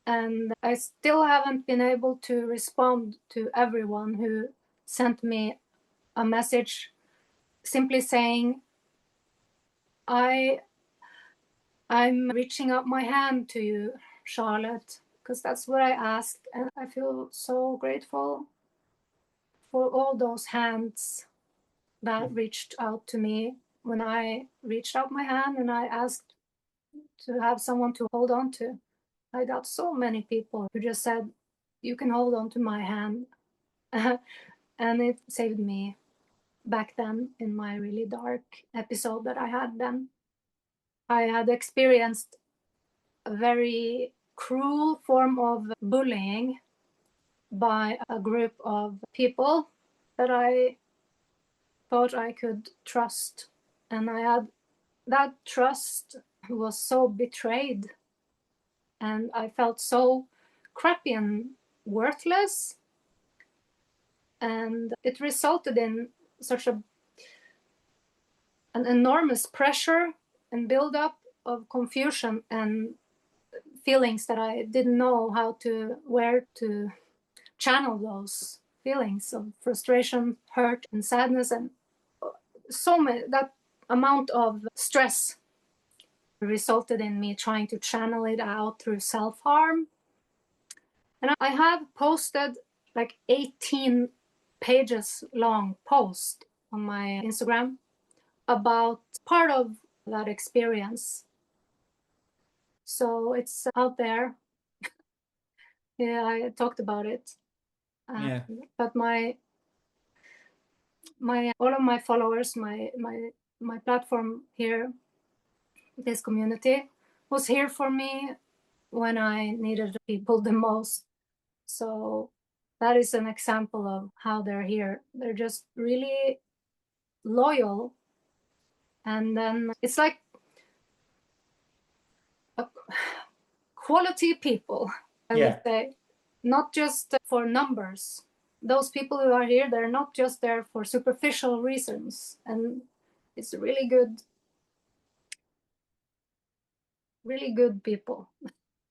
And I still haven't been able to respond to everyone who sent me a message simply saying, I'm reaching out my hand to you, Charlotte, because that's what I asked. And I feel so grateful for all those hands that reached out to me when I reached out my hand and I asked to have someone to hold on to. I got so many people who just said, you can hold on to my hand. And it saved me back then in my really dark episode that I had then. I had experienced a very cruel form of bullying by a group of people that I thought I could trust. And that trust was so betrayed. And I felt so crappy and worthless. And it resulted in such an enormous pressure and buildup of confusion and feelings that I didn't know where to channel those feelings of frustration, hurt, and sadness, and that amount of stress resulted in me trying to channel it out through self-harm. And I have posted like 18 pages long post on my Instagram about part of that experience. So it's out there. Yeah, I talked about it. But all of my followers, my platform here, this community, was here for me when I needed people the most. So that is an example of how they're here. They're just really loyal. And then it's like quality people, I would say, not just for numbers. Those people who are here, they're not just there for superficial reasons. And it's really good people.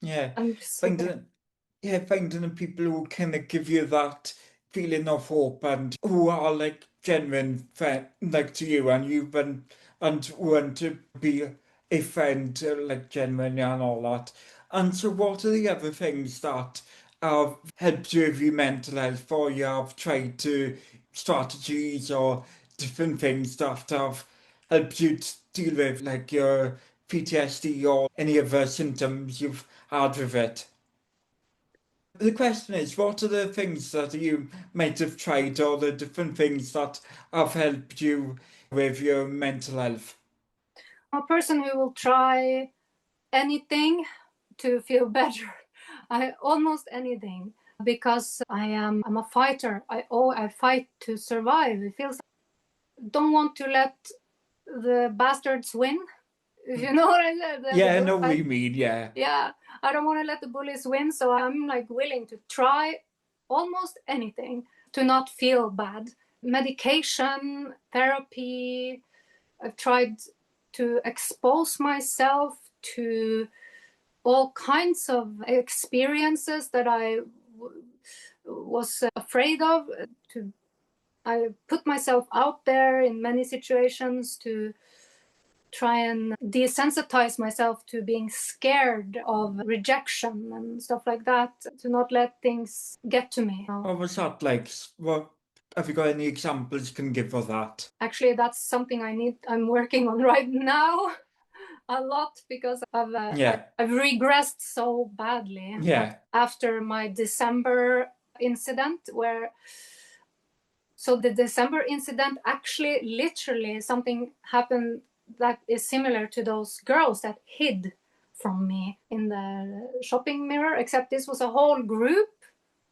Yeah. I'm just Finding people who kind of give you that feeling of hope and who are like genuine friend, like to you, and you've been and want to be a friend, like genuine and all that. And so, what are the other things that have helped you with your mental health, or you have tried to strategies or different things that have helped you to deal with, like your PTSD or any other symptoms you've had with it? The question is, what are the things that you might have tried, or the different things that have helped you with your mental health? a person who will try anything to feel better. Almost anything, because I'm a fighter. I fight to survive. It feels don't want to let the bastards win. You know what I said? Yeah, I know what you mean, yeah. Yeah, I don't want to let the bullies win, so I'm like willing to try almost anything to not feel bad. Medication, therapy, I've tried to expose myself to all kinds of experiences that I was afraid of. I put myself out there in many situations to try and desensitize myself to being scared of rejection and stuff like that, to not let things get to me. What was that like? What have you got any examples you can give of that? Actually, that's something I'm working on right now a lot, because I've regressed so badly after my December incident, so the December incident, actually literally something happened that is similar to those girls that hid from me in the shopping mirror, except this was a whole group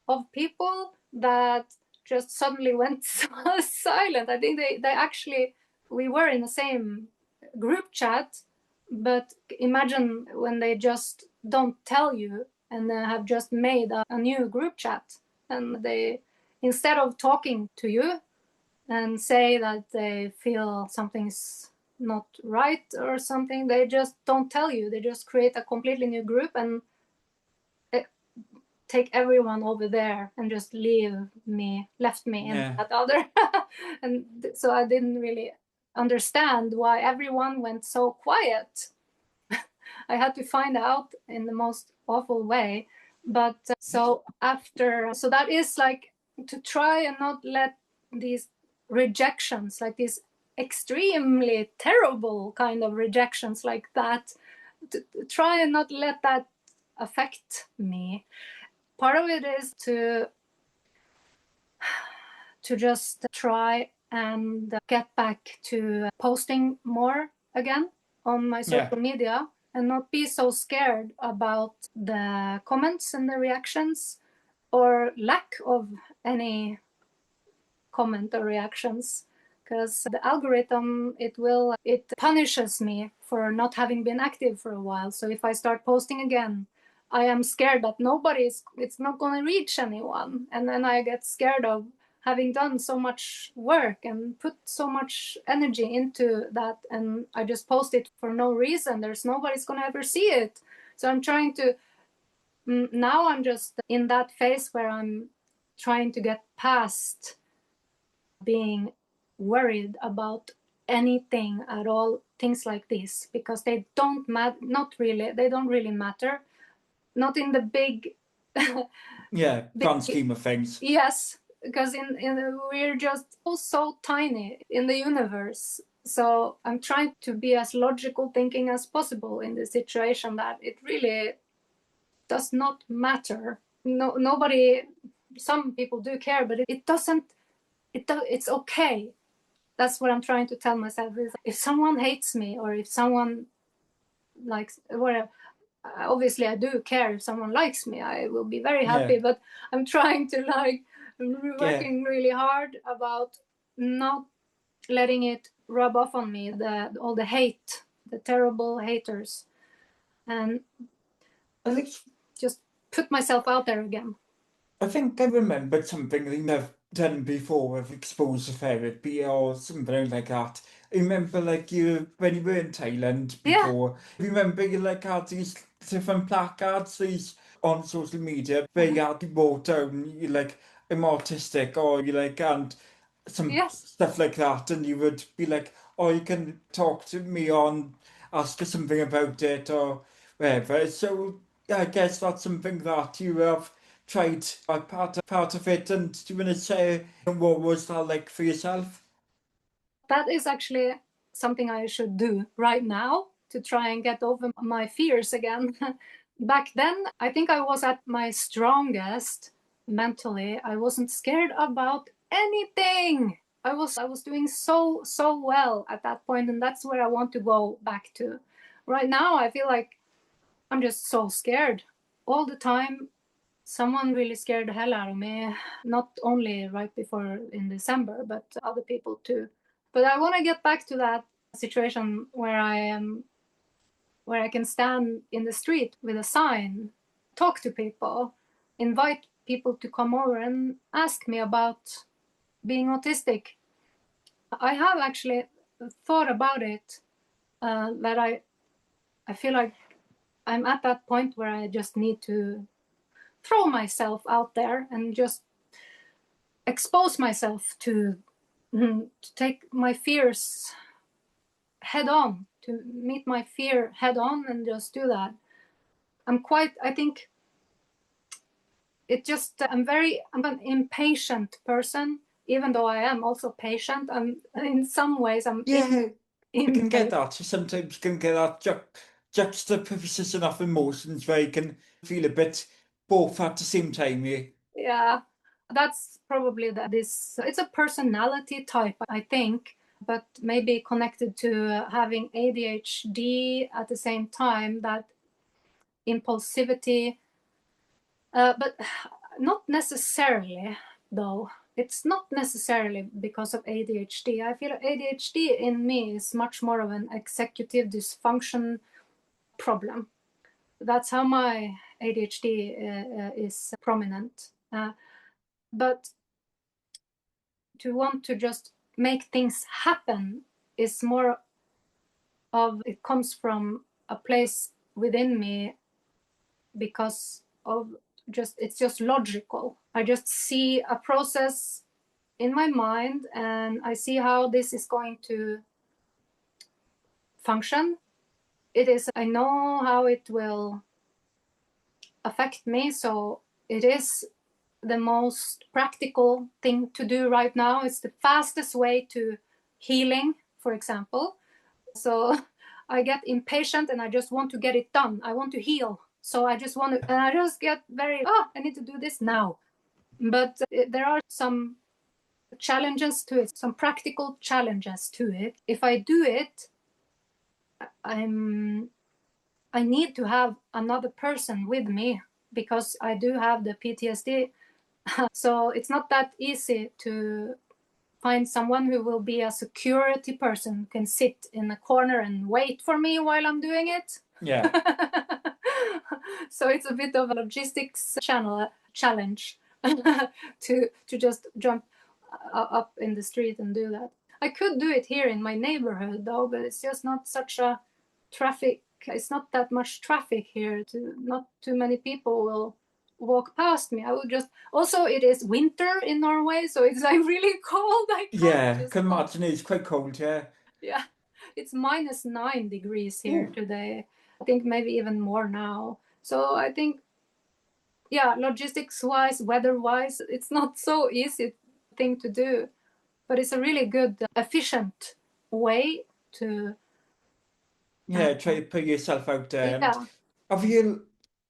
of people that just suddenly went silent. I think they actually, we were in the same group chat, but imagine when they just don't tell you and have just made a new group chat, and they, instead of talking to you and say that they feel something's not right or something, they just don't tell you. They just create a completely new group and take everyone over there and just left me in that other. And so I didn't really understand why everyone went so quiet. I had to find out in the most awful way. But so that is like to try and not let these rejections, like these extremely terrible kind of rejections like that, to try and not let that affect me. Part of it is to just try and get back to posting more again on my social media, and not be so scared about the comments and the reactions, or lack of any comment or reactions, because the algorithm, it punishes me for not having been active for a while. So if I start posting again, I am scared that it's not going to reach anyone, and then I get scared of having done so much work and put so much energy into that, and I just post it for no reason. There's nobody's going to ever see it. So I'm trying to, now I'm just in that phase where I'm trying to get past being worried about anything at all, things like this, because they don't matter. They don't really matter, not in the big grand scheme of things. Yes, because we're just so tiny in the universe. So I'm trying to be as logical thinking as possible in this situation, that it really does not matter. Nobody, some people do care, but it doesn't. It's okay. That's what I'm trying to tell myself. Is if someone hates me, or if someone likes whatever, obviously I do care. If someone likes me, I will be very happy. But I'm trying to working really hard about not letting it rub off on me, all the hate, the terrible haters, and just put myself out there again. I think I remembered something that I've done before with exposure therapy or something like that. I remember like when you were in Thailand before, remember you like had these different placards these on social media where you had to wrote down you like I'm autistic or you like and some stuff like that, and you would be like, oh, you can talk to me on ask us something about it or whatever. So yeah, I guess that's something that you have tried part of it. And do you want to say what was that like for yourself? That is actually something I should do right now to try and get over my fears again. Back then, I think I was at my strongest mentally. I wasn't scared about anything. I was doing so well at that point, and that's where I want to go back to. Right now, I feel like I'm just so scared all the time. Someone really scared the hell out of me, not only right before in December, but other people too. But I want to get back to that situation where I can stand in the street with a sign, talk to people, invite people to come over and ask me about being autistic. I have actually thought about it, that I feel like I'm at that point where I just need to throw myself out there and just expose myself to take my fears head on, to meet my fear head on and just do that. I think I'm an impatient person, even though I am also patient. In some ways I'm Yeah, you can get impatient. that. You sometimes can get that juxtaposition of emotions where you can feel a bit both at the same time. Yeah, that's probably it's a personality type, I think, but maybe connected to having ADHD at the same time, that impulsivity, but not necessarily, though. It's not necessarily because of ADHD. I feel ADHD in me is much more of an executive dysfunction problem. That's how my ADHD is prominent. But to want to just make things happen is more of, it comes from a place within me because of it's just logical. I just see a process in my mind and I see how this is going to function. I know how it will affect me, so it is the most practical thing to do right now. It's the fastest way to healing, for example. So I get impatient and I just want to get it done. I want to heal. So I just get very, I need to do this now. But there are some challenges to it, some practical challenges to it. If I do it, I need to have another person with me because I do have the PTSD. So it's not that easy to find someone who will be a security person, who can sit in a corner and wait for me while I'm doing it. Yeah. So it's a bit of a logistics challenge to just jump up in the street and do that. I could do it here in my neighborhood though, but it's just not such a traffic. It's not that much traffic here. Not too many people will walk past me. I would just. Also, it is winter in Norway, so it's like really cold. I can't can imagine it's quite cold. Yeah, it's -9 degrees here today. I think maybe even more now. So I think, yeah, logistics wise, weather wise, it's not so easy thing to do, but it's a really good, efficient way to. Yeah, try to put yourself out there. Yeah. And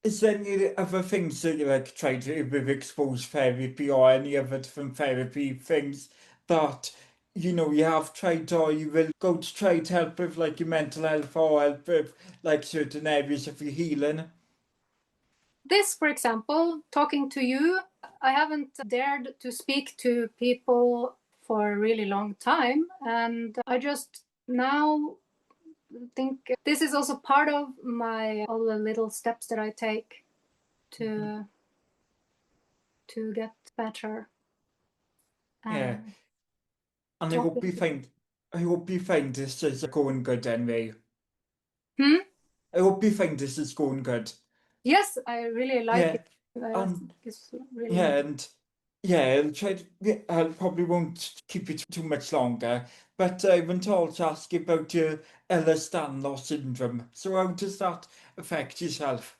is there any other things that you like try to with exposed therapy or any other different therapy things that you have tried or you will go to try to help with like your mental health or help with like certain areas of your healing? This, for example, talking to you, I haven't dared to speak to people for a really long time, and I just now think this is also part of all the little steps that I take to get better. Yeah, and I hope you find this is going good anyway. I hope you find this is going good. Yes, I really like it. I And think it's really I'll try to, I probably won't keep it too much longer, but I want to also ask you about your Ehlers-Danlos syndrome. So how does that affect yourself?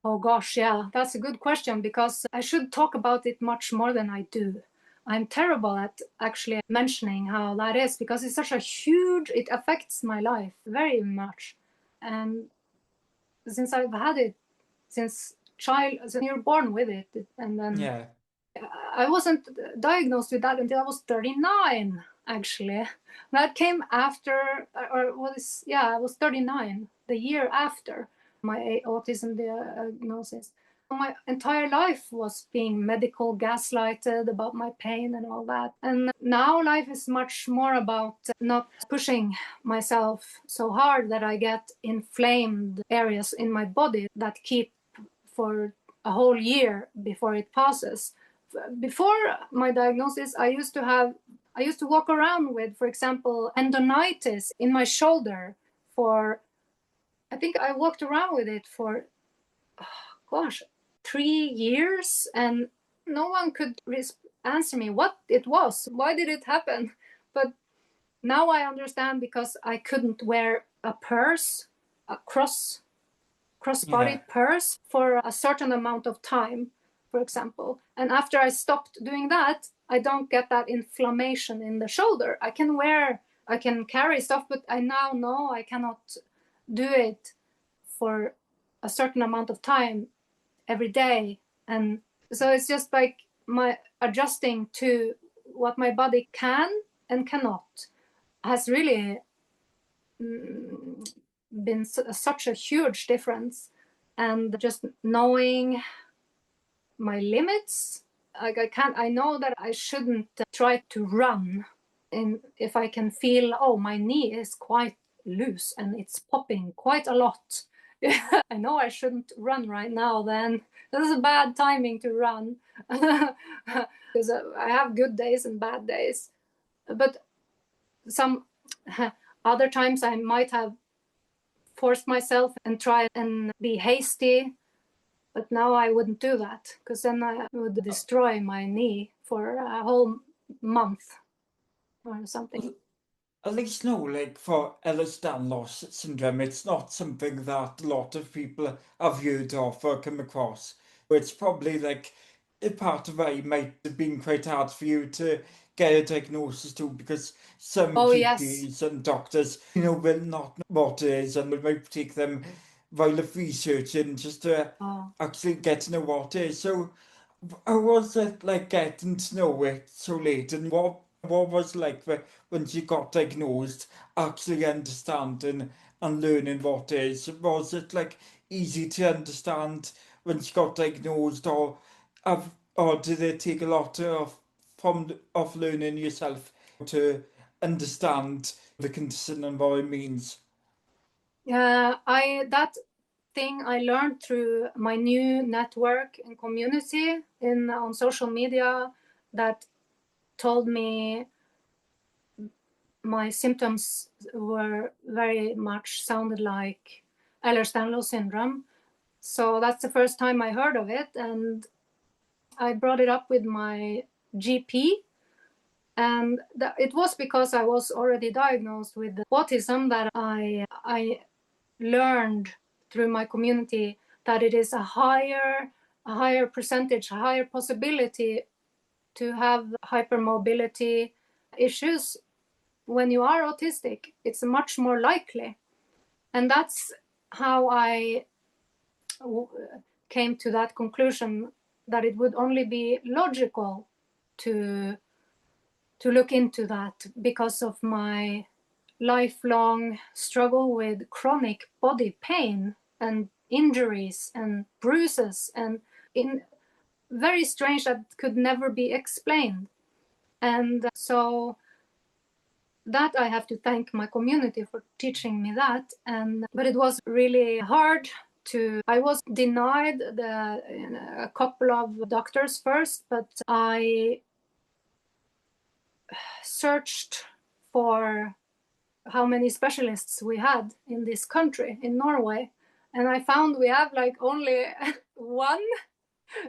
Oh gosh, yeah, that's a good question, because I should talk about it much more than I do. I'm terrible at actually mentioning how that is, because it's such a it affects my life very much. And since I've had it since you're born with it, and then I wasn't diagnosed with that until I was 39, actually. That came after, I was 39, the year after my autism diagnosis. My entire life was being medical gaslighted about my pain and all that. And now life is much more about not pushing myself so hard that I get inflamed areas in my body that keep for a whole year before it passes. Before my diagnosis, I used to walk around with, for example, tendonitis in my shoulder I think I walked around with it for, 3 years, and no one could answer me what it was. Why did it happen? But now I understand, because I couldn't wear a purse, a cross-body purse for a certain amount of time, for example. And after I stopped doing that, I don't get that inflammation in the shoulder. I can carry stuff, but I now know I cannot do it for a certain amount of time every day. And so it's just like my adjusting to what my body can and cannot has really been such a huge difference. And just knowing my limits, like I know that I shouldn't try to run if I can feel, oh, my knee is quite loose and it's popping quite a lot. I know I shouldn't run right now. Then this is a bad timing to run, because I have good days and bad days. But some other times I might have forced myself and try and be hasty, but now I wouldn't do that, because then I would destroy my knee for a whole month or something. At least no, like for Ehlers-Danlos syndrome, it's not something that a lot of people have heard of or come across. It's probably like a part of why it might have been quite hard for you to get a diagnosis too, because some GPs and doctors, will not know what it is, and it might take them a while of researching just to actually get to know what it is. So how was it like getting to know it so late, and what was like when you got diagnosed, actually understanding and learning what it is? Was it like easy to understand when you got diagnosed, or did it take a lot of learning yourself to understand the condition and what it means? That thing I learned through my new network and community on social media, that told me my symptoms were very much sounded like Ehlers-Danlos syndrome. So that's the first time I heard of it, and I brought it up with my GP. And it was because I was already diagnosed with autism that I learned through my community that it is a higher percentage, a higher possibility to have hypermobility issues when you are autistic. It's much more likely. And that's how I came to that conclusion, that it would only be logical to look into that, because of my lifelong struggle with chronic body pain and injuries and bruises, and very strange that could never be explained. And so that I have to thank my community for teaching me that. But it was really hard I was denied a couple of doctors first, but I searched for how many specialists we had in this country, in Norway. And I found we have like only one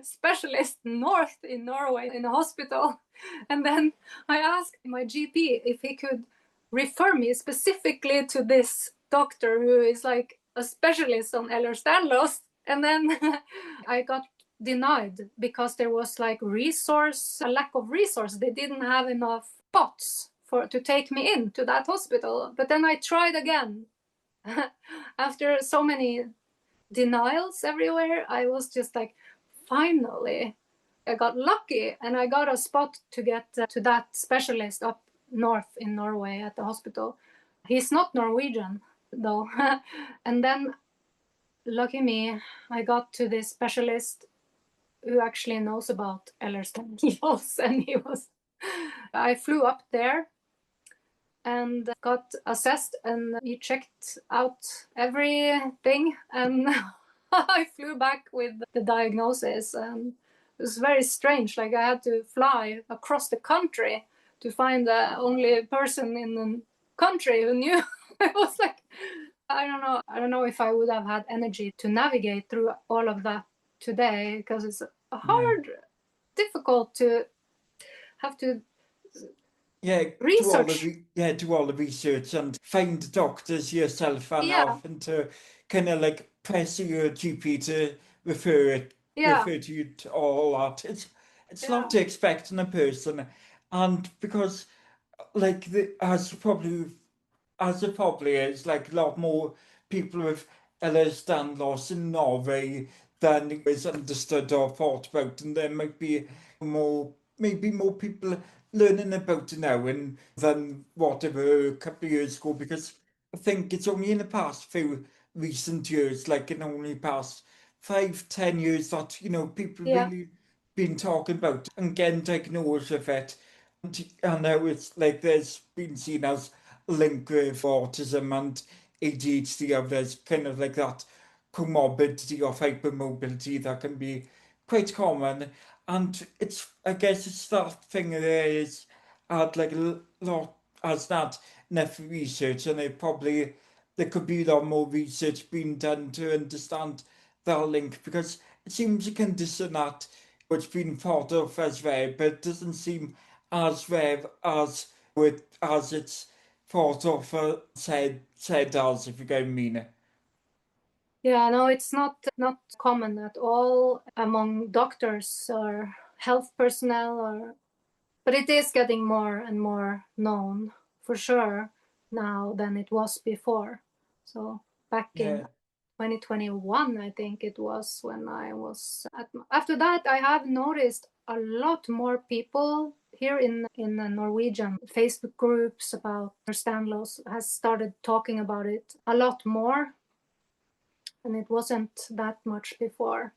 specialist north in Norway in a hospital. And then I asked my GP if he could refer me specifically to this doctor who is like a specialist on Ehlers-Danlos. And then I got denied because there was like a lack of resource. They didn't have enough spots to take me into that hospital. But then I tried again. After so many denials everywhere, I was just like, finally, I got lucky and I got a spot to get to that specialist up north in Norway at the hospital. He's not Norwegian though. And then, lucky me, I got to this specialist who actually knows about Ehlers-Danlos, and I flew up there and got assessed, and he checked out everything, and I flew back with the diagnosis. And it was very strange. Like, I had to fly across the country to find the only person in the country who knew. It was like, I don't know if I would have had energy to navigate through all of that today, because it's hard, difficult to have to research. Do all the research and find doctors yourself, and having to kind of like pressure your GP to refer to you to all that. It's not to expect in a person, and because like as it probably is, like a lot more people with Ehlers-Danlos in Norway than is understood or thought about, and there might be maybe more people learning about it now and than whatever a couple of years ago, because I think it's only in the past few recent years, like in only past 5-10 years, that people really been talking about and getting diagnosed with it. And now it's like there's been seen as a link with autism and ADHD, or there's kind of like that comorbidity of hypermobility that can be quite common. And I guess it's that thing there is had like a lot, as not enough research, and there could be a lot more research being done to understand that link, because it seems a condition that it's been thought of as rare, but it doesn't seem as rare as it's thought of, said as, if you get what I mean. Yeah, no, it's not common at all among doctors or health personnel, but it is getting more and more known for sure now than it was before. So back in 2021, I think it was, when I was after that, I have noticed a lot more people here in the Norwegian Facebook groups about Ehlers-Danlos has started talking about it a lot more, and it wasn't that much before.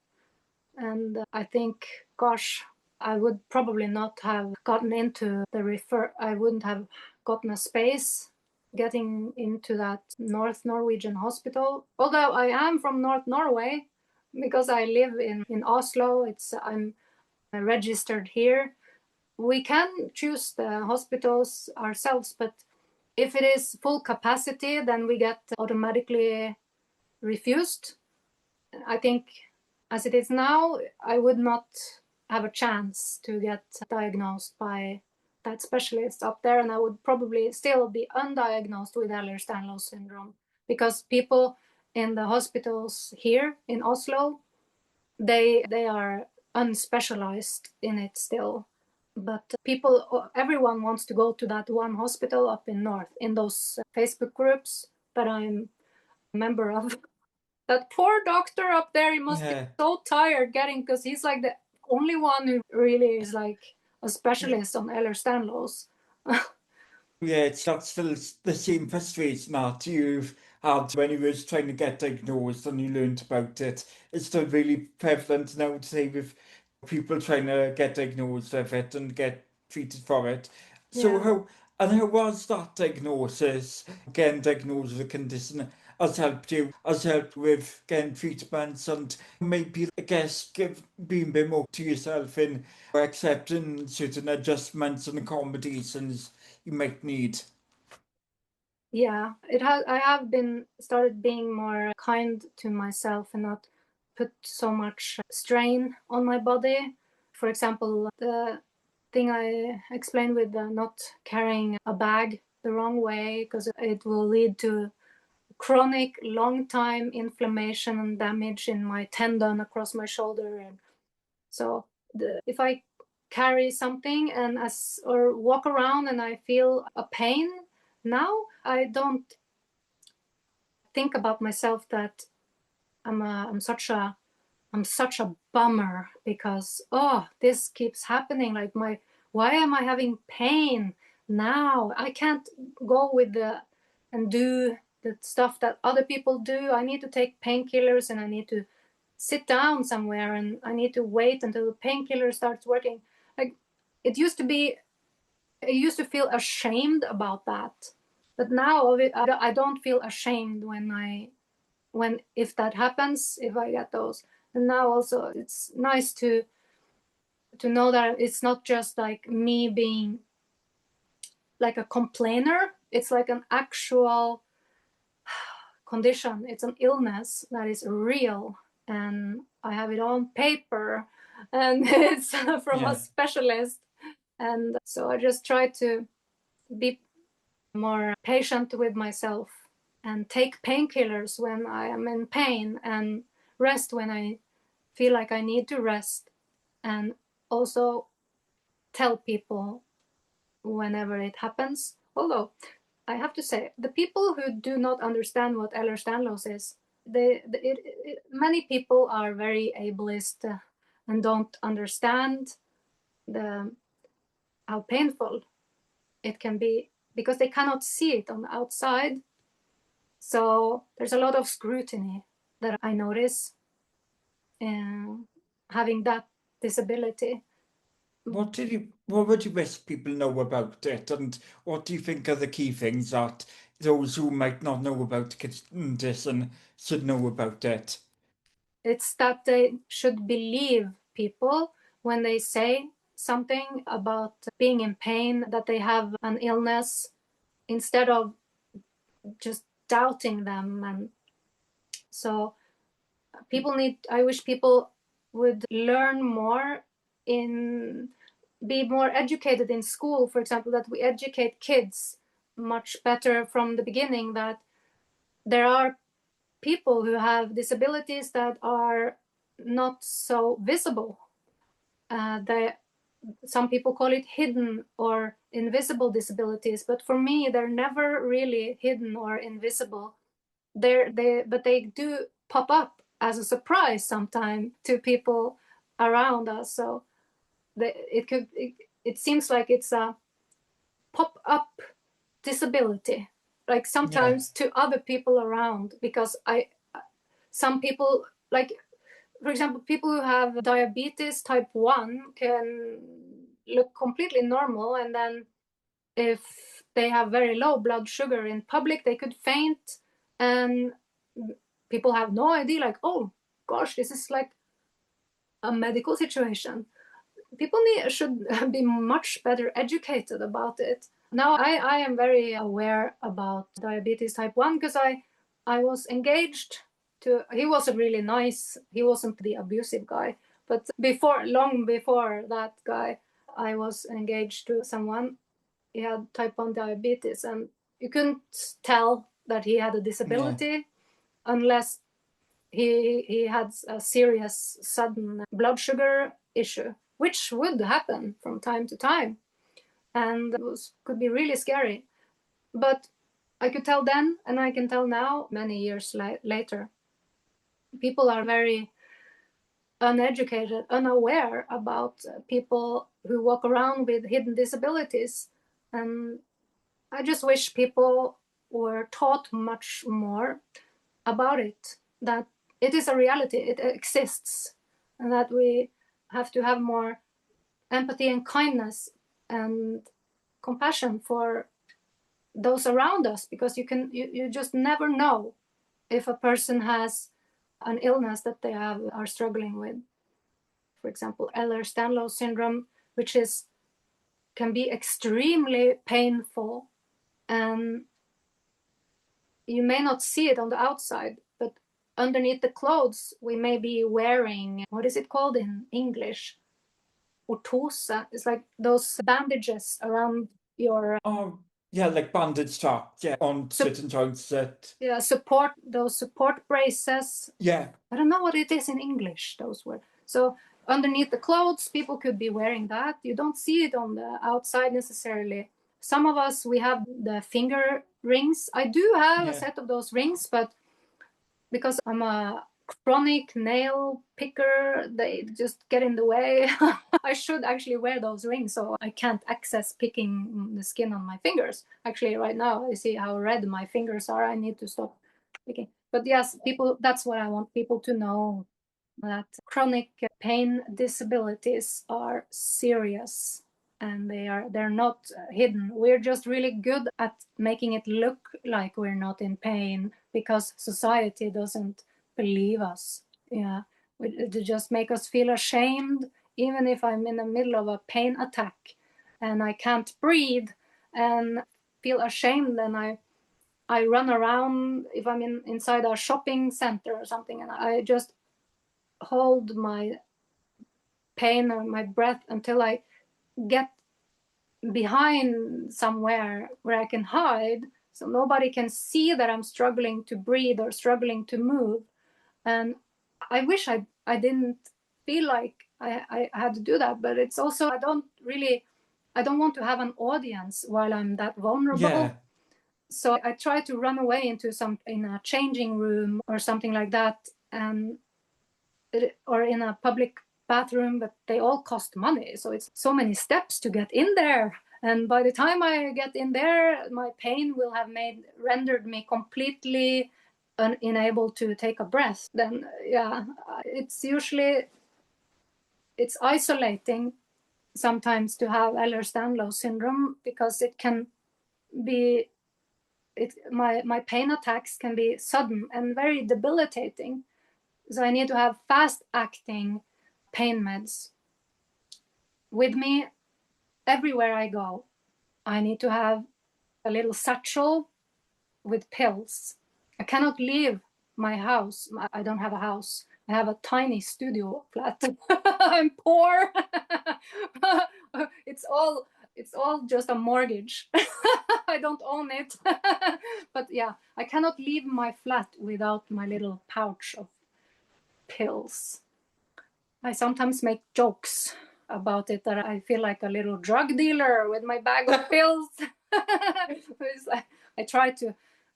And I think, gosh, I would probably not have gotten into I wouldn't have gotten a space getting into that North Norwegian hospital. Although I am from North Norway, because I live in Oslo, I'm registered here. We can choose the hospitals ourselves, but if it is full capacity, then we get automatically refused. I think as it is now, I would not have a chance to get diagnosed by that specialist up there, and I would probably still be undiagnosed with Ehlers-Danlos syndrome, because people in the hospitals here in Oslo, they are unspecialized in it still. But everyone wants to go to that one hospital up in North, in those Facebook groups that I'm a member of. That poor doctor up there, he must be so tired because he's like the only one who really is like a specialist on Ehlers-Danlos. That's still the same frustration that you've had when you was trying to get diagnosed and you learned about it. It's still really prevalent now today with people trying to get diagnosed with it and get treated for it. So Yeah. how was that diagnosis? Getting diagnosed with a condition has helped you, has helped with getting treatments and maybe, I guess, being a bit more to yourself in accepting certain adjustments and accommodations you might need. Yeah, it has. I have been started being more kind to myself and not put so much strain on my body. For example, the thing I explained with not carrying a bag the wrong way, because it will lead to chronic, long time inflammation and damage in my tendon across my shoulder. And so, if I carry something or walk around and I feel a pain, now I don't think about myself that I'm such a bummer because this keeps happening. Like why am I having pain now? I can't go and do the stuff that other people do. I need to take painkillers and I need to sit down somewhere and I need to wait until the painkiller starts working. Like it used to be, I used to feel ashamed about that, but now I don't feel ashamed when if that happens, if I get those. And now also it's nice to know that it's not just like me being like a complainer. It's like an actual condition. It's an illness that is real, and I have it on paper, and it's from a specialist. And so I just try to be more patient with myself and take painkillers when I am in pain and rest when I feel like I need to rest, and also tell people whenever it happens. Although I have to say, the people who do not understand what Ehlers-Danlos is, many people are very ableist and don't understand how painful it can be because they cannot see it on the outside. So there's a lot of scrutiny that I notice in having that disability. What would you wish people know about it, and what do you think are the key things that those who might not know about the condition should know about it? It's that they should believe people when they say something about being in pain, that they have an illness, instead of just doubting them. And so I wish people would learn more be more educated in school, for example, that we educate kids much better from the beginning, that there are people who have disabilities that are not so visible. Some people call it hidden or invisible disabilities, but for me, they're never really hidden or invisible. But they do pop up as a surprise sometimes to people around us. So it seems like it's a pop-up disability, like sometimes to other people around, because some people, like for example, people who have diabetes type 1 can look completely normal, and then if they have very low blood sugar in public, they could faint, and people have no idea, like, oh gosh, this is like a medical situation. People should be much better educated about it. Now I am very aware about diabetes type 1 because I was engaged to, he was a really nice, he wasn't the abusive guy, but long before that guy, I was engaged to someone. He had type 1 diabetes, and you couldn't tell that he had a disability unless he had a serious sudden blood sugar issue, which would happen from time to time, and could be really scary. But I could tell then, and I can tell now, many years later. People are very uneducated, unaware about people who walk around with hidden disabilities. And I just wish people were taught much more about it, that it is a reality, it exists, and that we have to have more empathy and kindness and compassion for those around us, because you just never know if a person has an illness that they are struggling with. For example, Ehlers-Danlos syndrome, which can be extremely painful, and you may not see it on the outside, but underneath the clothes we may be wearing, what is it called in English? Ortose. It's like those bandages around your yeah, like bandage top, yeah, on certain joints that those support braces. Yeah. I don't know what it is in English, those words. So underneath the clothes, people could be wearing that. You don't see it on the outside necessarily. Some of us, we have the finger rings. I do have a set of those rings, but because I'm a chronic nail picker, they just get in the way. I should actually wear those rings so I can't access picking the skin on my fingers. Actually, right now, I see how red my fingers are. I need to stop picking. But yes, that's what I want people to know, that chronic pain disabilities are serious and they're not hidden. We're just really good at making it look like we're not in pain because society doesn't believe us. Yeah, they just make us feel ashamed, even if I'm in the middle of a pain attack and I can't breathe and feel ashamed, and I run around if I'm inside a shopping center or something, and I just hold my pain or my breath until I get behind somewhere where I can hide, so nobody can see that I'm struggling to breathe or struggling to move. And I wish I didn't feel like I had to do that, but it's also I don't want to have an audience while I'm that vulnerable. Yeah. So I try to run away in a changing room or something like that, or in a public bathroom, but they all cost money. So it's so many steps to get in there. And by the time I get in there, my pain will have rendered me completely unable to take a breath. Then, it's isolating sometimes to have Ehlers-Danlos syndrome, because it can be, my pain attacks can be sudden and very debilitating. So I need to have fast-acting pain meds with me everywhere I go. I need to have a little satchel with pills. I cannot leave my house. I don't have a house. I have a tiny studio flat. I'm poor. It's all just a mortgage. I don't own it. But yeah, I cannot leave my flat without my little pouch of pills. I sometimes make jokes about it, that I feel like a little drug dealer with my bag of pills. I try to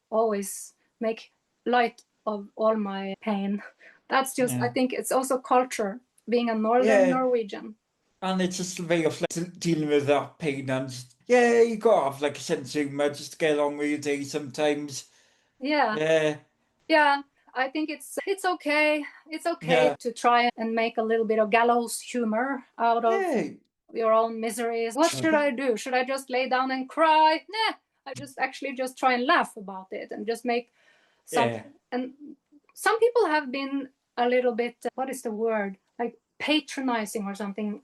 always make light of all my pain. That's just, I think it's also culture, being a northern Norwegian. And it's just a way of like, dealing with that pain, and you gotta have like a sense of humor just to get along with your day sometimes. Yeah. I think it's okay. It's okay to try and make a little bit of gallows humor out of your own miseries. What should I do? Should I just lay down and cry? Nah, I just try and laugh about it and just make something. And some people have been a little bit, what is the word? Like patronizing or something,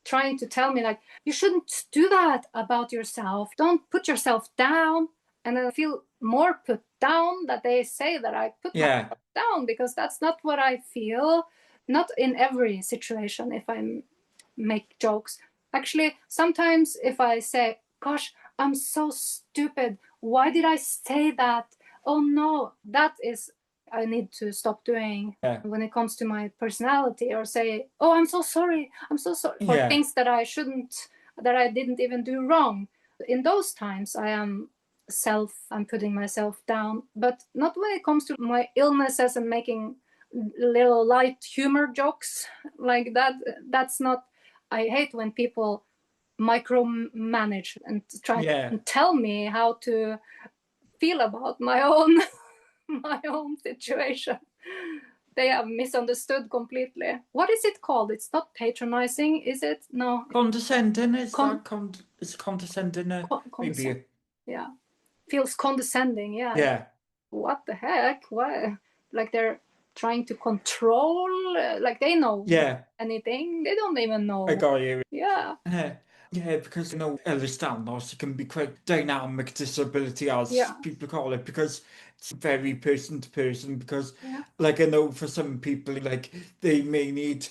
trying to tell me like, you shouldn't do that about yourself. Don't put yourself down. And I feel more put down that they say that I put myself down, because that's not what I feel. Not in every situation if I make jokes. Actually, sometimes if I say, gosh, I'm so stupid. Why did I say that? Oh no, that is, I need to stop doing when it comes to my personality, or say, oh, I'm so sorry for things that I didn't even do wrong. In those times I'm putting myself down, but not when it comes to my illnesses and making little light humor jokes like that. That's not, I hate when people micromanage and try to tell me how to feel about my own situation. they have misunderstood completely. What is it called? It's not patronizing, is it? No. Condescending, is condescending, maybe. Yeah. Feels condescending, yeah. Yeah. What the heck? Why? Like they're trying to control, like they know anything. They don't even know. I got you. Yeah. Yeah, because Ehlers-Danlos, it can be quite dynamic disability, as people call it, because it's very person to person. Because, like, I know for some people, like, they may need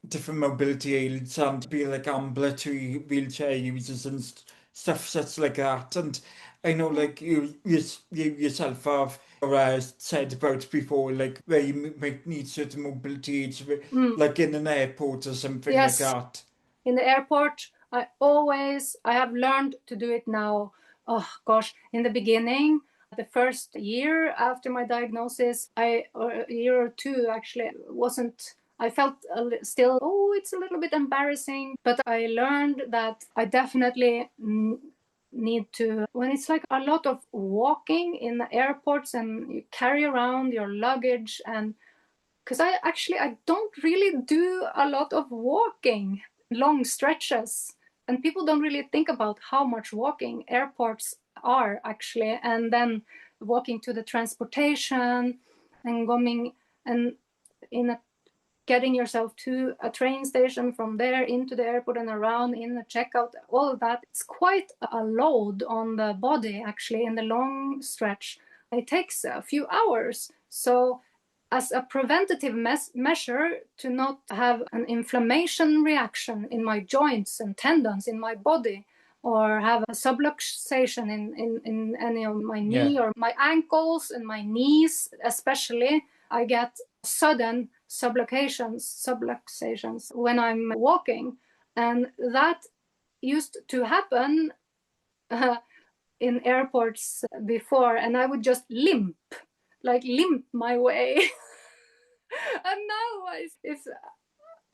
different mobility aids and be like ambulatory wheelchair users and stuff such like that. And I know, like, you yourself have said about before, like, where you might need certain mobility aids, like in an airport or something like that. In the airport, I have learned to do it now. Oh gosh, in the beginning, the first year after my diagnosis, or a year or two actually, I felt still, it's a little bit embarrassing, but I learned that I definitely need to, when it's like a lot of walking in the airports and you carry around your luggage, and because I don't really do a lot of walking, long stretches, and people don't really think about how much walking airports are actually, and then walking to the transportation and going and getting yourself to a train station, from there into the airport and around in the checkout, all of that. It's quite a load on the body actually in the long stretch. It takes a few hours. So as a preventative measure to not have an inflammation reaction in my joints and tendons in my body, or have a subluxation in any of my knee or my ankles and my knees especially, I get sudden subluxations when I'm walking. And that used to happen in airports before, and I would just limp my way. And now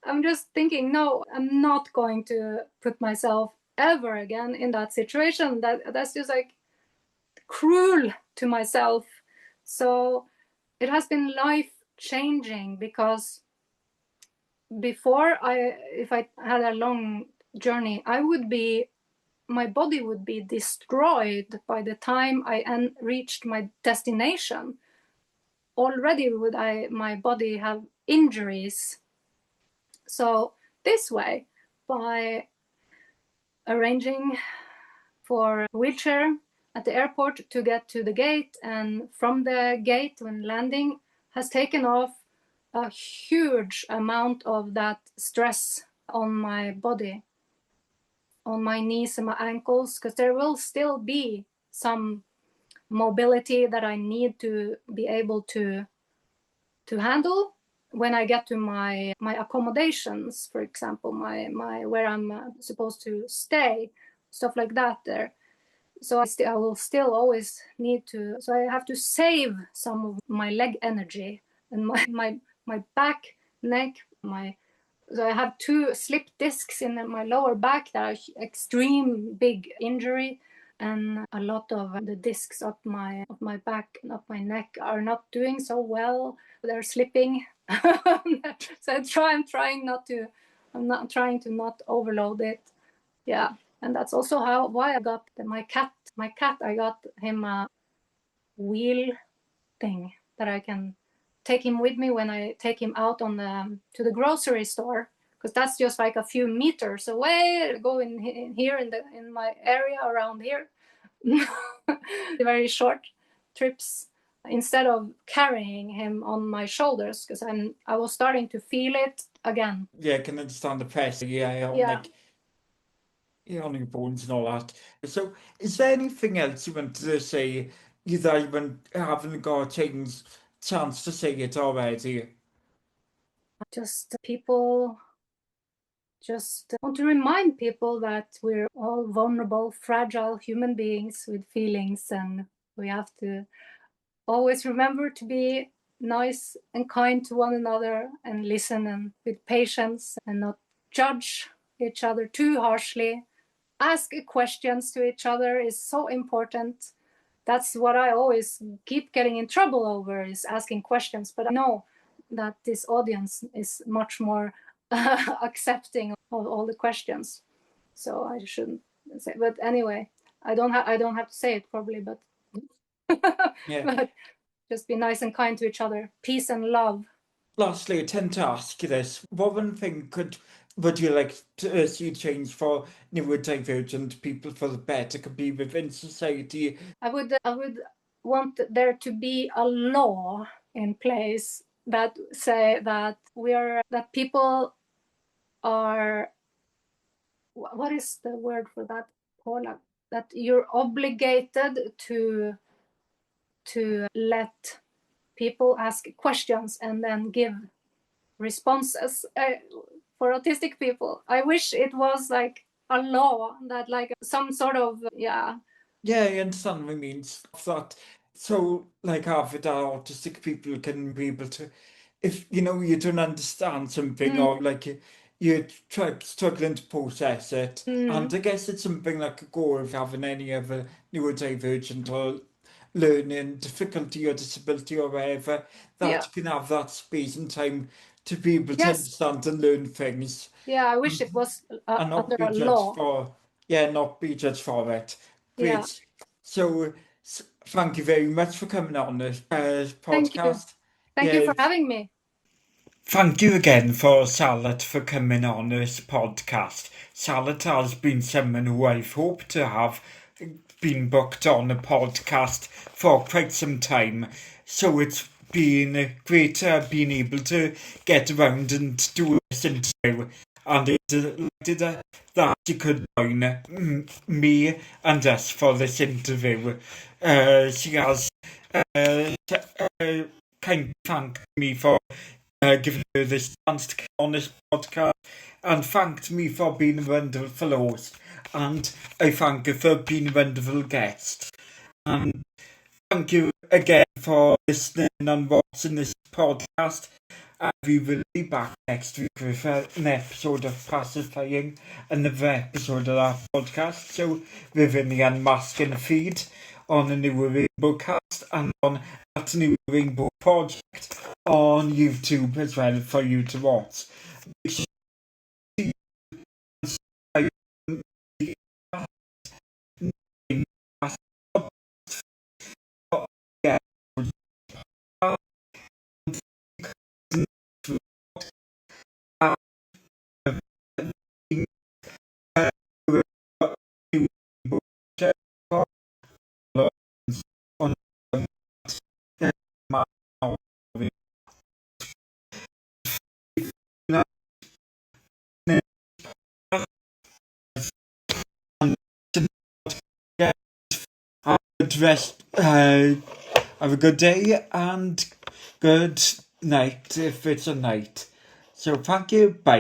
I'm just thinking, no, I'm not going to put myself ever again in that situation. That's just like cruel to myself. So it has been life changing, because before, if I had a long journey, my body would be destroyed by the time I reached my destination. Already would my body have injuries. So this way, by arranging for a wheelchair at the airport to get to the gate, and from the gate when landing, has taken off a huge amount of that stress on my body, on my knees and my ankles, because there will still be some mobility that I need to be able to handle when I get to my accommodations, for example, my where I'm supposed to stay, stuff like that there. So I will still always need to, so I have to save some of my leg energy and my back, neck, so I have 2 slip discs in my lower back that are extreme big injury, and a lot of the discs up my back and up my neck are not doing so well. They're slipping. So I'm not trying to not overload it. Yeah. And that's also why I got my cat. I got him a wheel thing that I can take him with me when I take him out to the grocery store, because that's just like a few meters away. Go in here in my area around here. Very short trips, instead of carrying him on my shoulders, because I was starting to feel it again. Yeah, I can understand the pressure. On your bones and all that. So, is there anything else you want to say? You haven't got a chance to say it already. Just people. Just want to remind people that we're all vulnerable, fragile human beings with feelings, and we have to always remember to be nice and kind to one another, and listen and with patience, and not judge each other too harshly. Ask questions to each other is so important. That's what I always keep getting in trouble over, is asking questions. But no, that this audience is much more accepting of all the questions. So I shouldn't say, but anyway, I don't have to say it probably, but Yeah. but just be nice and kind to each other. Peace and love. Lastly, I tend to ask you this: what one thing would you like to see change for neurodivergent people for the better could be within society? I would want there to be a law in place that say that that people are, what is the word for that, Paula? That you're obligated to let people ask questions and then give responses for autistic people. I wish it was like a law that, like, some sort of Yeah, I understand what it means. That so like avid autistic people can be able to, if you don't understand something or like you're struggling to process it, and I guess it's something that could go with having any other neurodivergent or learning difficulty or disability or whatever, that you can have that space and time to be able to understand and learn things. Yeah, I wish it was And not under be a judged law. for, not be judged for it. Great. Yeah. So thank you very much for coming on this podcast. Thank you for having me. Thank you again for Charlotte for coming on this podcast. Charlotte has been someone who I've hoped to have been booked on a podcast for quite some time. So it's been great being able to get around and do this interview. And it's delighted that she could join me and us for this interview. She has kind of thanked me for giving her this chance to come on this podcast, and thanked me for being a wonderful host, and I thank her for being a wonderful guest. And thank you again for listening and watching this podcast. And we will be back next week with an episode of Pacifying, another episode of that podcast. So within the Unmasking feed on the New Rainbow Cast and on that New Rainbow Project on YouTube as well for you to watch. Have a good day and good night if it's a night. So thank you. Bye.